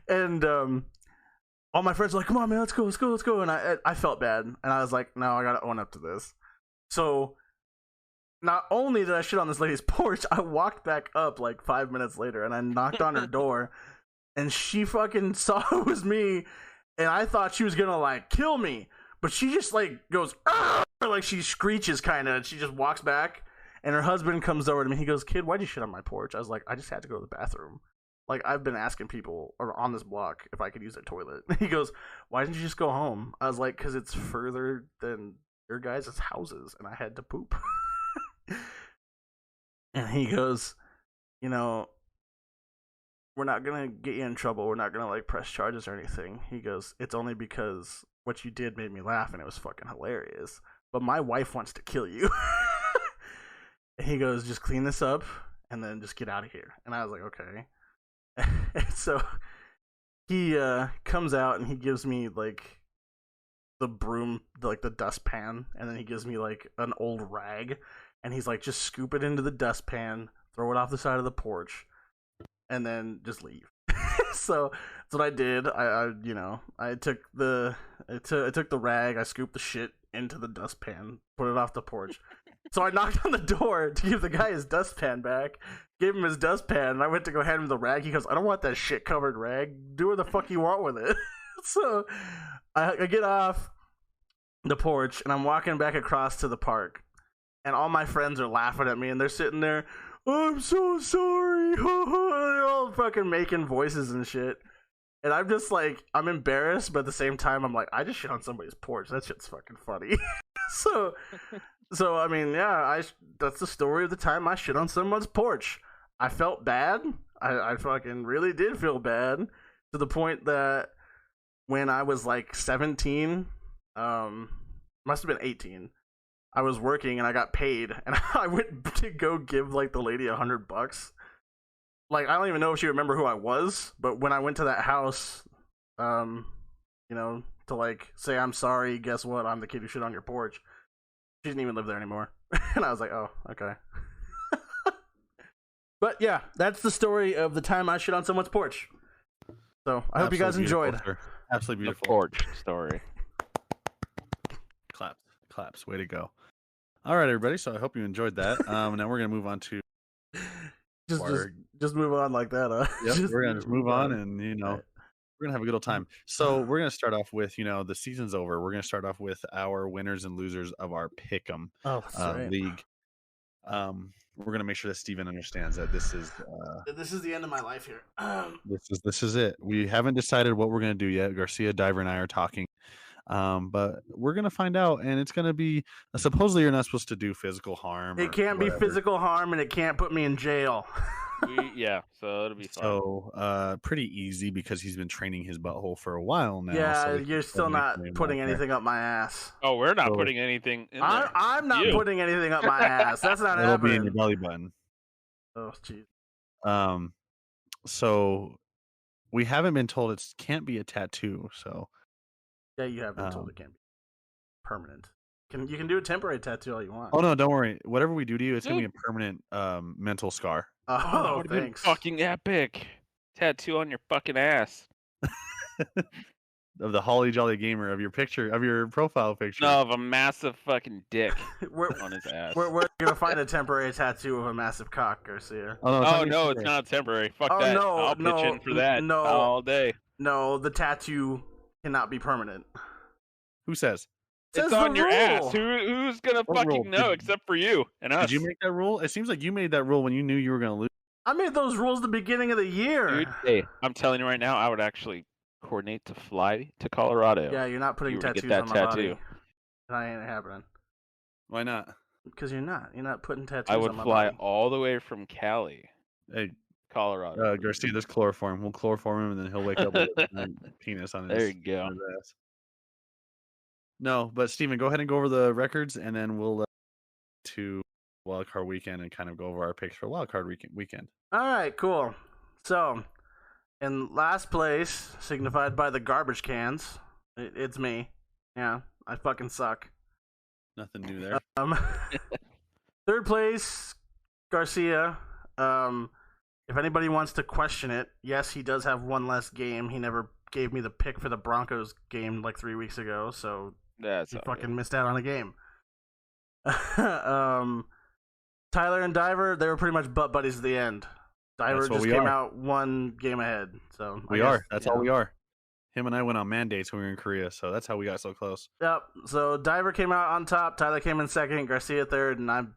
And all my friends were like, "Come on, man, let's go." And I felt bad, and I was like, "No, I gotta own up to this." So not only did I shit on this lady's porch, I walked back up like 5 minutes later, and I knocked on her door, and she fucking saw it was me, and I thought she was gonna like kill me, but she just like goes, "Arr!" Like she screeches kind of, and she just walks back, and her husband comes over to me. He goes, "Kid, why'd you shit on my porch?" I was like, "I just had to go to the bathroom. Like, I've been asking people on this block if I could use their toilet." He goes, "Why didn't you just go home?" I was like, "Because it's further than your guys' houses, and I had to poop." And he goes, "You know, we're not gonna get you in trouble. We're not gonna like press charges or anything." He goes, "It's only because what you did made me laugh, and it was fucking hilarious. But my wife wants to kill you." And he goes, "Just clean this up, and then just get out of here." And I was like, "Okay." And so he comes out, and he gives me like the broom, like the dustpan, and then he gives me like an old rag, and he's like, "Just scoop it into the dustpan, throw it off the side of the porch, and then just leave." So that's what I did. I took the rag, I scooped the shit into the dustpan, put it off the porch. So I knocked on the door to give the guy his dustpan back, gave him his dustpan, and I went to go hand him the rag. He goes, "I don't want that shit covered rag. Do what the fuck you want with it." So I get off the porch, and I'm walking back across to the park, and all my friends are laughing at me, and they're sitting there, "I'm so sorry." They're all fucking making voices and shit. And I'm just like, I'm embarrassed, but at the same time, I'm like, I just shit on somebody's porch. That shit's fucking funny. So I mean, yeah, that's the story of the time I shit on someone's porch. I felt bad. I fucking really did feel bad, to the point that when I was like 17, must have been 18, I was working and I got paid, and I went to go give like the lady $100. Like, I don't even know if she remember who I was, but when I went to that house, to like say I'm sorry, guess what? I'm the kid who shit on your porch. She didn't even live there anymore. And I was like, "Oh, okay." But yeah, that's the story of the time I shit on someone's porch. So I hope you guys enjoyed. Sir. Absolutely beautiful. The porch story. Claps. Way to go. All right, everybody. So I hope you enjoyed that. Now we're gonna move on to just move on like that. Yep, we're gonna just move on, and we're gonna have a good old time. So we're gonna start off with, the season's over. We're gonna start off with our winners and losers of our Pick'em league. We're gonna make sure that Steven understands that this is the end of my life here. This is it. We haven't decided what we're gonna do yet. Garcia, Diver, and I are talking. But we're gonna find out, and it's gonna be supposedly you're not supposed to do physical harm. It can't be physical harm, and it can't put me in jail. So it'll be fun. So pretty easy, because he's been training his butthole for a while now. Yeah, so you're still not putting anything up my ass. Oh, we're not putting anything in there. I'm not putting anything up my ass. That's not It'll happening. be in your belly button. Oh, jeez. So we haven't been told it can't be a tattoo. So Yeah, you have been told it can't be permanent. You can do a temporary tattoo all you want. oh no, don't worry. Whatever we do to you, it's gonna be Dude. a permanent mental scar. Oh, that Oh, would have been thanks. fucking epic. Tattoo on your fucking ass. Of the Holly Jolly Gamer, of your picture, of your profile picture. No, of a massive fucking dick We're on his ass. we're gonna find a temporary tattoo of a massive cock, Garcia. Oh no, Oh no, it's not temporary. Fuck Oh, that. no, I'll no, pitch in for that no. all day. No, the tattoo cannot be permanent. Who says? Says It's the on your ass. rule. Who's gonna What rule? fucking know except for you and us? Did you make that rule? It seems like you made that rule when you knew you were gonna lose. I made those rules the beginning of the year. Dude, hey, I'm telling you right now, I would actually coordinate to fly to Colorado. Yeah, you're not putting You were to get tattoos that on my tattoo. body. That ain't happening. Why not? Because you're not. You're not putting tattoos I would on my fly body. all the way from Cali, Hey, Colorado. Garcia, this chloroform. We'll chloroform him, and then he'll wake up with a penis on his, There you go. on his ass. No, but Steven, go ahead and go over the records, and then we'll to wildcard weekend and kind of go over our picks for wildcard weekend. All right, cool. So, in last place, signified by the garbage cans, it's me. Yeah, I fucking suck. Nothing new there. Third place, Garcia. If anybody wants to question it, yes, he does have one less game. He never gave me the pick for the Broncos game like 3 weeks ago, so That's he all fucking good. missed out on a game. Tyler and Diver, they were pretty much butt buddies at the end. Diver That's what just we came are. out one game ahead. So We are. That's all we are. Him and I went on mandates when we were in Korea, so that's how we got so close. Yep. So Diver came out on top. Tyler came in second. Garcia third, and I'm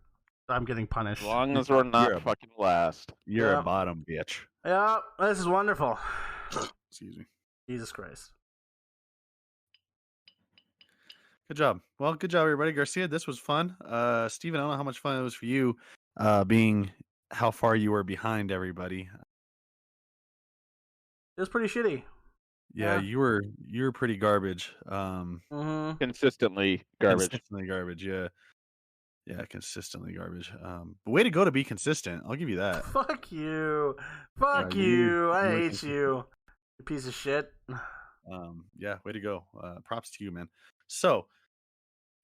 getting punished. As long as we're not You're a- fucking last. You're Yeah. a bottom bitch. Yep. This is wonderful. Excuse me. Jesus Christ. Good job. Well, good job, everybody. Garcia, this was fun. Steven, I don't know how much fun it was for you, being how far you were behind everybody. It was pretty shitty. Yeah, Yeah. you were pretty garbage. Consistently garbage. Consistently garbage. Yeah, consistently garbage. But way to go to be consistent. I'll give you that. Fuck you. Fuck Yeah, you. I were hate consistent. you. You piece of shit. Yeah, way to go. Props to you, man. So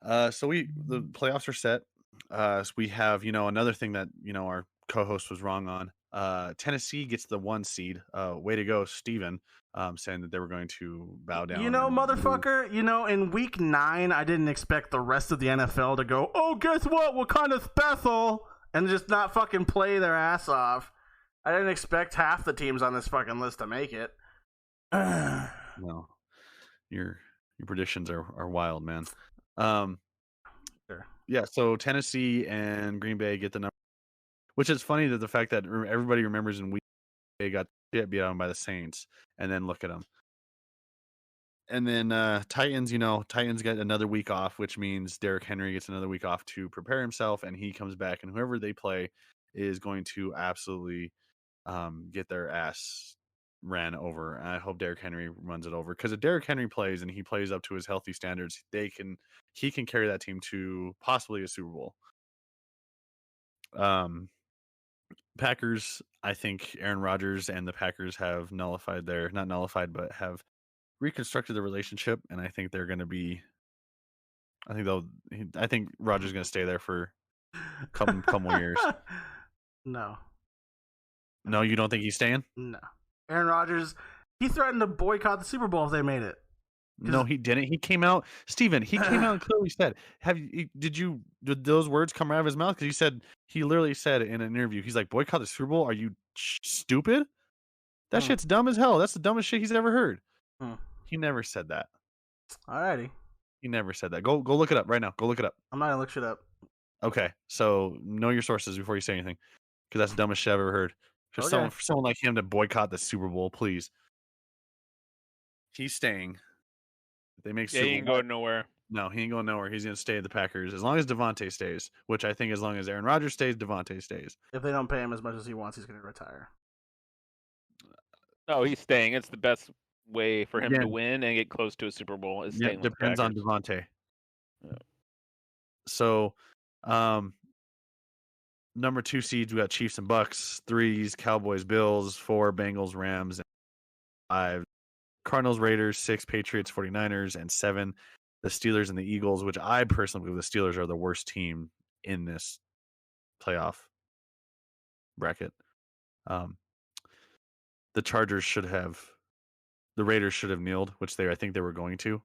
the playoffs are set. So we have, another thing that, our co-host was wrong on. Tennessee gets the 1 seed. Way to go, Steven, saying that they were going to bow down. You know, and move. motherfucker, in week 9, I didn't expect the rest of the NFL to go, oh, guess what? We're kind of special. And just not fucking play their ass off. I didn't expect half the teams on this fucking list to make it. No, your predictions are wild, man. Sure. Yeah, so Tennessee and Green Bay get the number, which is funny that the fact that everybody remembers in week they got beat out by the Saints, and then look at them. And then Titans, Titans get another week off, which means Derrick Henry gets another week off to prepare himself, and he comes back, and whoever they play is going to absolutely get their ass ran over. And I hope Derrick Henry runs it over, because if Derrick Henry plays and he plays up to his healthy standards, he can carry that team to possibly a Super Bowl. Packers, I think Aaron Rodgers and the Packers have not nullified, but have reconstructed the relationship, and I think they're going to be. I think Rodgers is going to stay there for a couple more years. No. No, you don't think he's staying? No. Aaron Rodgers, he threatened to boycott the Super Bowl if they made it. No, he didn't. He came out, Steven, he came out and clearly said, did those words come out of his mouth? Because he literally said in an interview, he's like, boycott the Super Bowl? Are you stupid? That shit's dumb as hell. That's the dumbest shit he's ever heard. He never said that. Alrighty. He never said that. Go look it up right now. Go look it up. I'm not going to look shit up. Okay, so know your sources before you say anything, because that's the dumbest shit I've ever heard. For someone like him to boycott the Super Bowl, please. He's staying. If they make he ain't going nowhere. No, he ain't going nowhere. He's going to stay at the Packers as long as Devontae stays, which I think as long as Aaron Rodgers stays, Devontae stays. If they don't pay him as much as he wants, he's going to retire. No, he's staying. It's the best way for him to win and get close to a Super Bowl is staying with depends the on Packers. Devontae. Yeah. So, number 2 seeds, we got Chiefs and Bucks. 3s, Cowboys, Bills. 4, Bengals, Rams. And 5, Cardinals, Raiders. 6, Patriots, 49ers. And 7, the Steelers and the Eagles, which I personally believe the Steelers are the worst team in this playoff bracket. The Chargers the Raiders should have kneeled, which I think they were going to.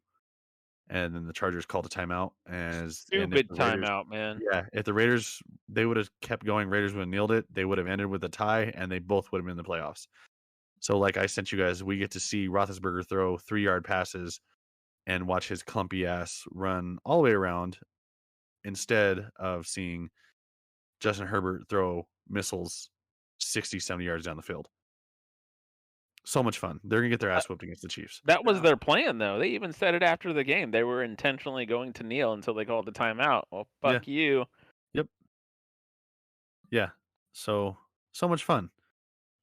And then the Chargers called a timeout. And if Stupid the Raiders, timeout, man. yeah, if the Raiders, they would have kept going, Raiders would have kneeled it. They would have ended with a tie, and they both would have been in the playoffs. So, like I sent you guys, we get to see Roethlisberger throw 3-yard passes and watch his clumpy ass run all the way around instead of seeing Justin Herbert throw missiles 60, 70 yards down the field. So much fun. They're going to get their ass whooped against the Chiefs. That was their plan, though. They even said it after the game. They were intentionally going to kneel until they called the timeout. Well, fuck you. Yep. Yeah. So much fun.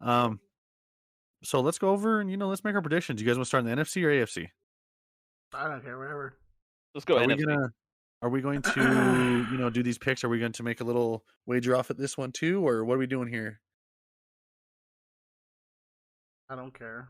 So let's go over and let's make our predictions. You guys want to start in the NFC or AFC? I don't care, whatever. Let's go NFC. Are we going to do these picks? Are we going to make a little wager off at this one too, or what are we doing here? I don't care.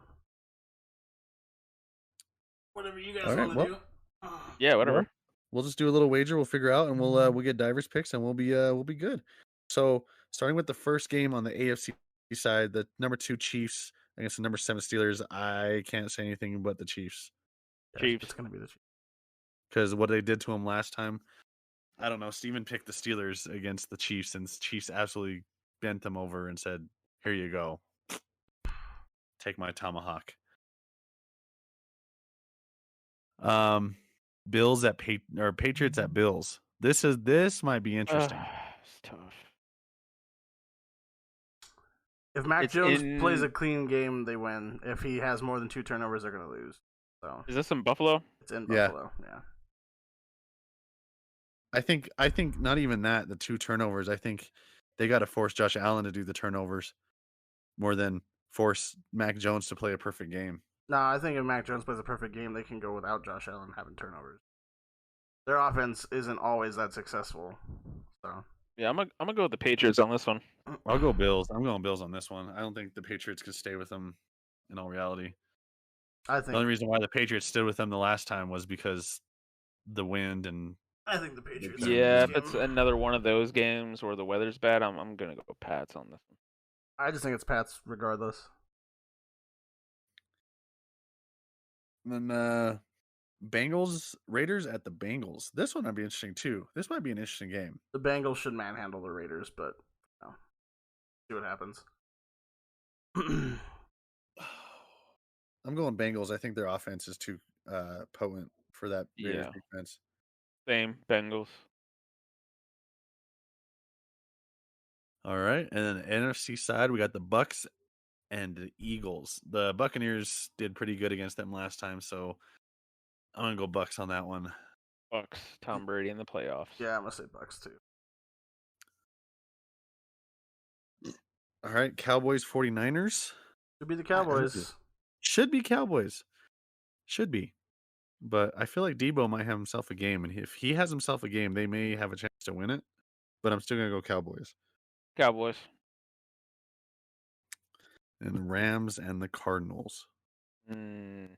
Whatever you guys All right, want to do. Yeah, whatever. We'll just do a little wager. We'll figure out, and we'll get divers picks, and we'll be good. So starting with the first game on the AFC side, the number 2 Chiefs against the number 7 Steelers. I can't say anything but the Chiefs. Chiefs. It's gonna be the Chiefs. Because what they did to him last time, I don't know. Steven picked the Steelers against the Chiefs, and the Chiefs absolutely bent them over and said, "Here you go. Take my tomahawk." Bills at Patriots at Bills. This might be interesting. It's tough. If Mac Jones plays a clean game, they win. If he has more than 2 turnovers, they're gonna lose. So is this in Buffalo? It's in Buffalo. Yeah. I think not even that, the 2 turnovers. I think they got to force Josh Allen to do the turnovers more than force Mac Jones to play a perfect game. No, I think if Mac Jones plays a perfect game, they can go without Josh Allen having turnovers. Their offense isn't always that successful. So yeah, I'm gonna go with the Patriots on this one. I'll go Bills. I'm going Bills on this one. I don't think the Patriots could stay with them in all reality. I think the only reason why the Patriots stood with them the last time was because the wind and I think the Patriots. Yeah, if it's another one of those games where the weather's bad, I'm gonna go Pats on this one. I just think it's Pats regardless. And then Bengals, Raiders at the Bengals. This one might be interesting too. This might be an interesting game. The Bengals should manhandle the Raiders, but see what happens. I'm going Bengals. I think their offense is too potent for that Raiders defense. Same, Bengals. All right, and then the NFC side, we got the Bucks and the Eagles. The Buccaneers did pretty good against them last time, so I'm gonna go Bucks on that one. Bucks, Tom Brady in the playoffs. Yeah, I'm gonna say Bucks too. All right, Cowboys, 49ers. Should be the Cowboys. Should be Cowboys. Should be. But I feel like Debo might have himself a game, and if he has himself a game, they may have a chance to win it. But I'm still gonna go Cowboys. Cowboys. And the Rams and the Cardinals. I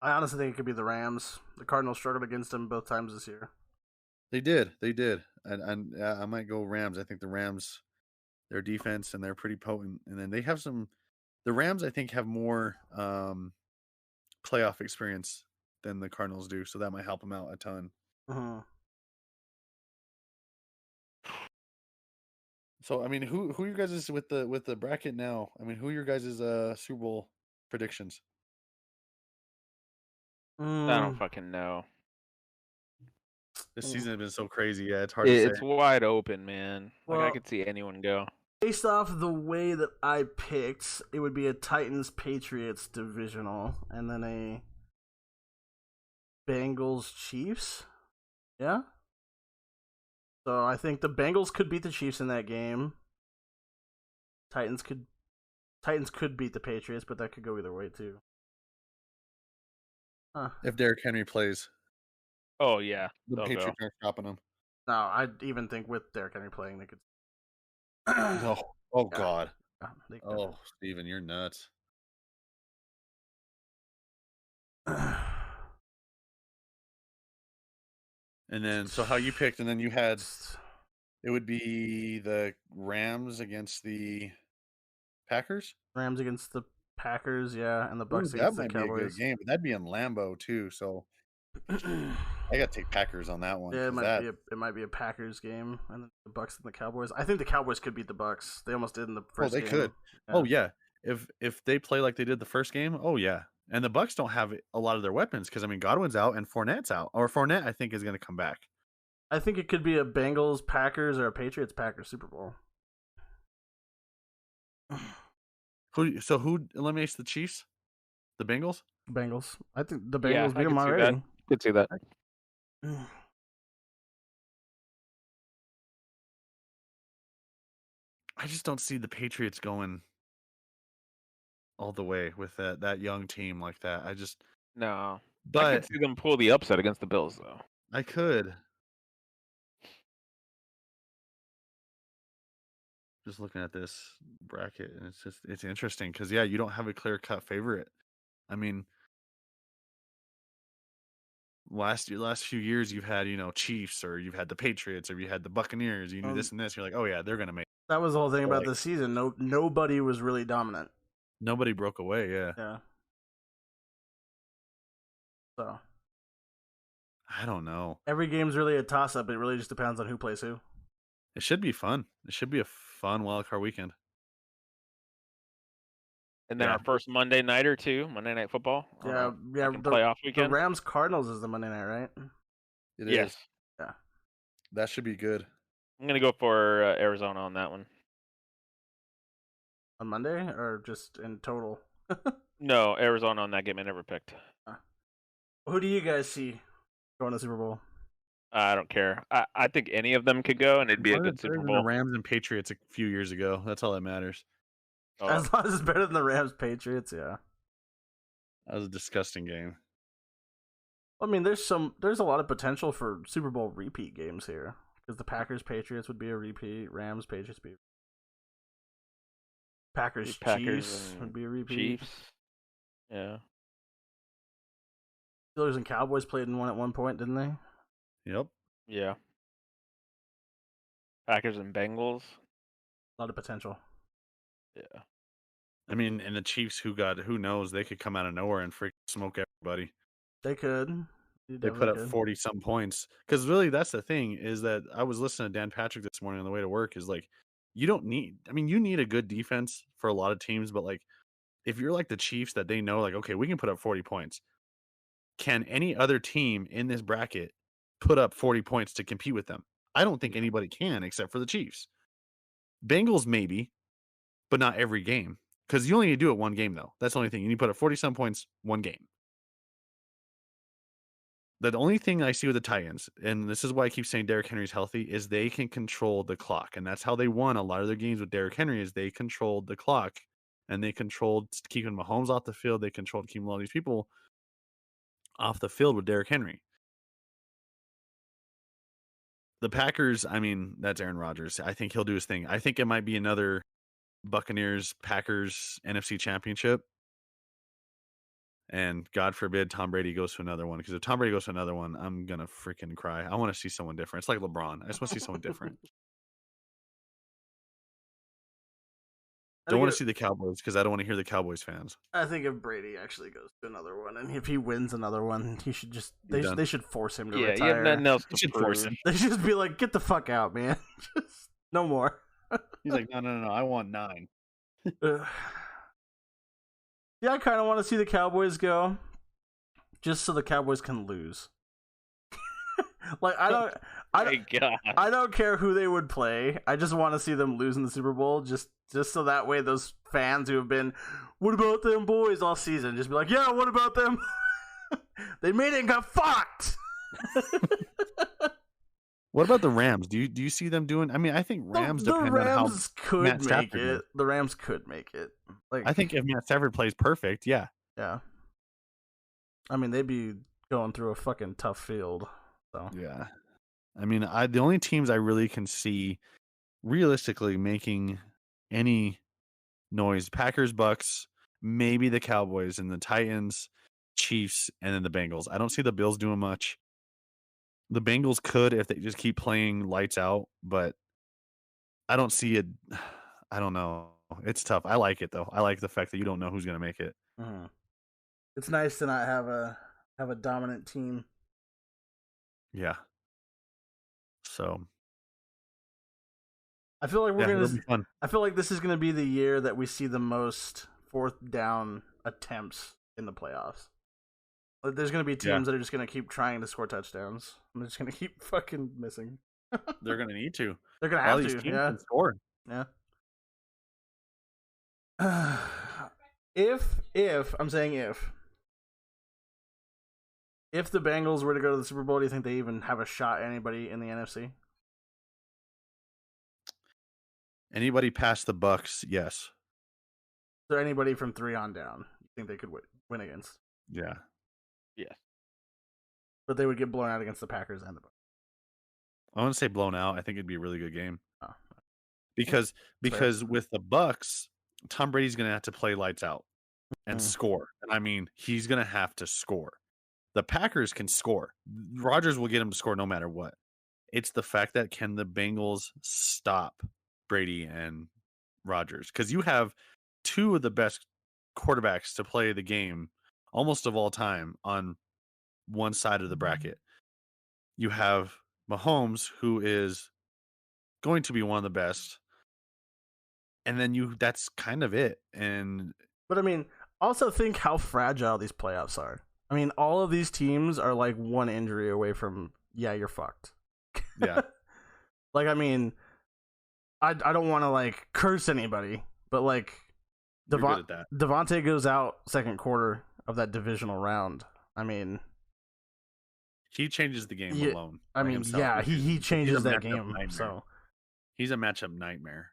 honestly think it could be the Rams. The Cardinals struggled against them both times this year. They did. And I might go Rams. I think the Rams, their defense, and they're pretty potent. And then they have some. The Rams, I think, have more playoff experience than the Cardinals do, so that might help them out a ton. So I mean, who are you guys is with the bracket now? I mean, who are your guys' Super Bowl predictions? I don't fucking know. This season has been so crazy. Yeah, it's hard to say. It's wide open, man. Well, I could see anyone go. Based off the way that I picked, it would be a Titans-Patriots divisional, and then a Bengals-Chiefs. Yeah? So I think the Bengals could beat the Chiefs in that game. Titans could beat the Patriots, but that could go either way too. If Derrick Henry plays. Oh yeah. The Patriots aren't stopping him. No, I even think with Derrick Henry playing, they could. No. Oh Yeah. God. Yeah, they could. Oh, Steven, you're nuts. And then, so how you picked, and then you had it would be the Rams against the Packers. Rams against the Packers, yeah, and the Ooh, Bucks that against the might be a good Cowboys. game, but that'd be in Lambeau too. So I got to take Packers on that one Yeah, because that. it might be a Packers game, and then the Bucks and the Cowboys. I think the Cowboys could beat the Bucks. They almost did in the Oh, first they game. could. Yeah. Oh yeah, if they play like they did the first game, oh yeah. And the Bucks don't have a lot of their weapons because I mean Godwin's out and Fournette's out, or Fournette I think is going to come back. I think it could be a Bengals Packers or a Patriots Packers Super Bowl. Who eliminates the Chiefs? The Bengals? Bengals. I think the Yeah, Bengals I beat them could see that. already. Could see that. I just don't see the Patriots going all the way with that young team like that. No. I But could see them pull the upset against the Bills, though. I could. Just looking at this bracket, and it's interesting because yeah, you don't have a clear cut favorite. I mean, last few years you've had Chiefs, or you've had the Patriots, or you had the Buccaneers. You knew this and this. You're like, oh yeah, they're gonna make. That was the whole thing So, about like, this season. Nobody was really dominant. Nobody broke away. Yeah. Yeah. So I don't know. every game's really a toss up. It really just depends on who plays who. It should be fun. It should be a fun wild card weekend. And then Yeah. our first Monday nighter too, Monday Night Football. Yeah. fucking playoff The weekend. Rams Cardinals is the Monday night, right? It Yes. is. Yeah. That should be good. I'm gonna go for Arizona on that one. On Monday or just in total? No, Arizona on that game. I never picked. Who do you guys see going to Super Bowl? I don't care. I think any of them could go, and it'd be a Better good Super than Bowl. the Rams and Patriots a few years ago. That's all that matters. Oh, As long as it's better than the Rams Patriots, yeah. That was a disgusting game. I mean, there's a lot of potential for Super Bowl repeat games here because the Packers Patriots would be a repeat, Rams Patriots be Packers Chiefs and would be a repeat. Chiefs. Yeah. Steelers and Cowboys played in one at one point, didn't they? Yep. Yeah. Packers and Bengals. A lot of potential. Yeah. I mean, and the Chiefs, who knows, they could come out of nowhere and freaking smoke everybody. They could. They put up 40-some points. Because really, that's the thing, is that I was listening to Dan Patrick this morning on the way to work, is like, you need a good defense for a lot of teams, but like, if you're like the Chiefs that they know, like, okay, we can put up 40 points. Can any other team in this bracket put up 40 points to compete with them? I don't think anybody can except for the Chiefs. Bengals maybe, but not every game. Because you only need to do it one game, though. That's the only thing. You need to put up 40-some points one game. The only thing I see with the Titans, and this is why I keep saying Derrick Henry's healthy, is they can control the clock. And that's how they won a lot of their games with Derrick Henry, is they controlled the clock. And they controlled keeping Mahomes off the field. They controlled keeping all these people off the field with Derrick Henry. The Packers, I mean, that's Aaron Rodgers. I think he'll do his thing. I think it might be another Buccaneers-Packers NFC Championship. And God forbid Tom Brady goes to another one. Because if Tom Brady goes to another one, I'm going to freaking cry. I want to see someone different. It's like LeBron. I just want to see someone different. Don't want to see the Cowboys because I don't want to hear the Cowboys fans. I think if Brady actually goes to another one, and if he wins another one, he should just they should force him to retire. Yeah, you have nothing else to prove. Force him. They should just be like, get the fuck out, man. Just no more. He's like, no. I want 9. Yeah, I kind of want to see the Cowboys go, just so the Cowboys can lose. Like I don't care who they would play. I just want to see them lose in the Super Bowl, just so that way those fans who have been, what about them boys all season, just be like, yeah, what about them? They made it and got fucked. What about the Rams? Do you see them doing? I mean, I think Rams the depend Rams on how could Matt make Stafford it. is. The Rams could make it. Like I think if Matt Stafford plays perfect, yeah. Yeah. I mean, they'd be going through a fucking tough field. So Yeah. I mean, the only teams I really can see realistically making any noise. Packers, Bucks, maybe the Cowboys, and the Titans, Chiefs, and then the Bengals. I don't see the Bills doing much. The Bengals could if they just keep playing lights out, but I don't see it. I don't know. It's tough. I like it though. I like the fact that you don't know who's going to make it. Mm-hmm. It's nice to not have a dominant team. Yeah. So I feel like it'll be fun. I feel like this is gonna be the year that we see the most fourth down attempts in the playoffs. Like, there's gonna be teams that are just gonna keep trying to score touchdowns. And they're just gonna keep fucking missing. They're going to need to. They're gonna All have these to. teams Yeah. can score. Yeah. If I'm saying if the Bengals were to go to the Super Bowl, do you think they even have a shot at anybody in the NFC? Anybody past the Bucks? Yes. Is there anybody from 3 on down you think they could win against? Yeah. Yes. But they would get blown out against the Packers and the Bucks. I wouldn't say blown out. I think it'd be a really good game. Oh. Because with the Bucks, Tom Brady's going to have to play lights out and score. And I mean, he's going to have to score. The Packers can score. Rodgers will get him to score no matter what. It's the fact that can the Bengals stop Brady and Rodgers? Because you have two of the best quarterbacks to play the game almost of all time on one side of the bracket. You have Mahomes, who is going to be one of the best. And then that's kind of it. But I mean, also think how fragile these playoffs are. I mean, all of these teams are like one injury away from, you're fucked. Yeah. Like, I mean, I don't want to like curse anybody, but like Devontae goes out second quarter of that divisional round. I mean, he changes the game alone. I mean, himself. He changes that game. Nightmare. So he's a matchup nightmare.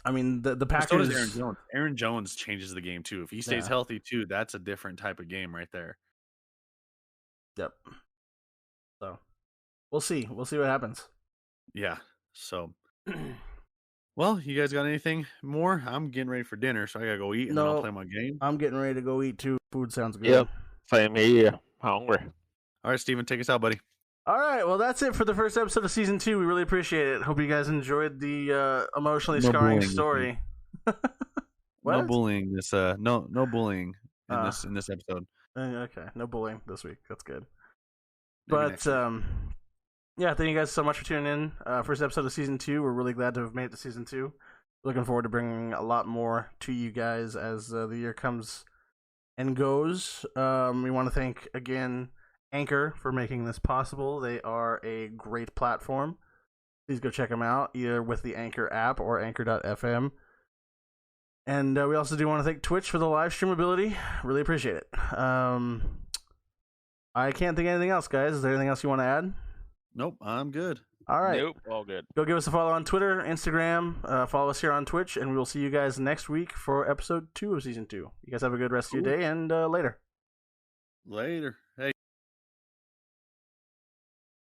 I mean, the Packers. So does Aaron Jones. Aaron Jones changes the game too. If he stays healthy too, that's a different type of game right there. Yep. So we'll see. We'll see what happens. Yeah. So, well, you guys got anything more? I'm getting ready for dinner, so I gotta go eat and then I'll play my game. I'm getting ready to go eat too. Food sounds good. Yep. Same here. Hungry. All right, Steven, take us out, buddy. All right, well, that's it for the first episode of season 2. We really appreciate it. Hope you guys enjoyed the emotionally scarring story. No bullying this. No bullying in this episode. Okay, no bullying this week. That's good. Maybe but thank you guys so much for tuning in. First episode of season 2. We're really glad to have made it to season 2. Looking forward to bringing a lot more to you guys as the year comes and goes. We want to thank again Anchor for making this possible. They are a great platform. Please go check them out, either with the Anchor app or anchor.fm. And we also do want to thank Twitch for the live stream ability. Really appreciate it. I can't think of anything else, guys. Is there anything else you want to add? Nope, I'm good. All right. Nope, all good. Go give us a follow on Twitter, Instagram. Follow us here on Twitch, and we will see you guys next week for episode 2 of season 2. You guys have a good rest of your day, and later. Later. Hey.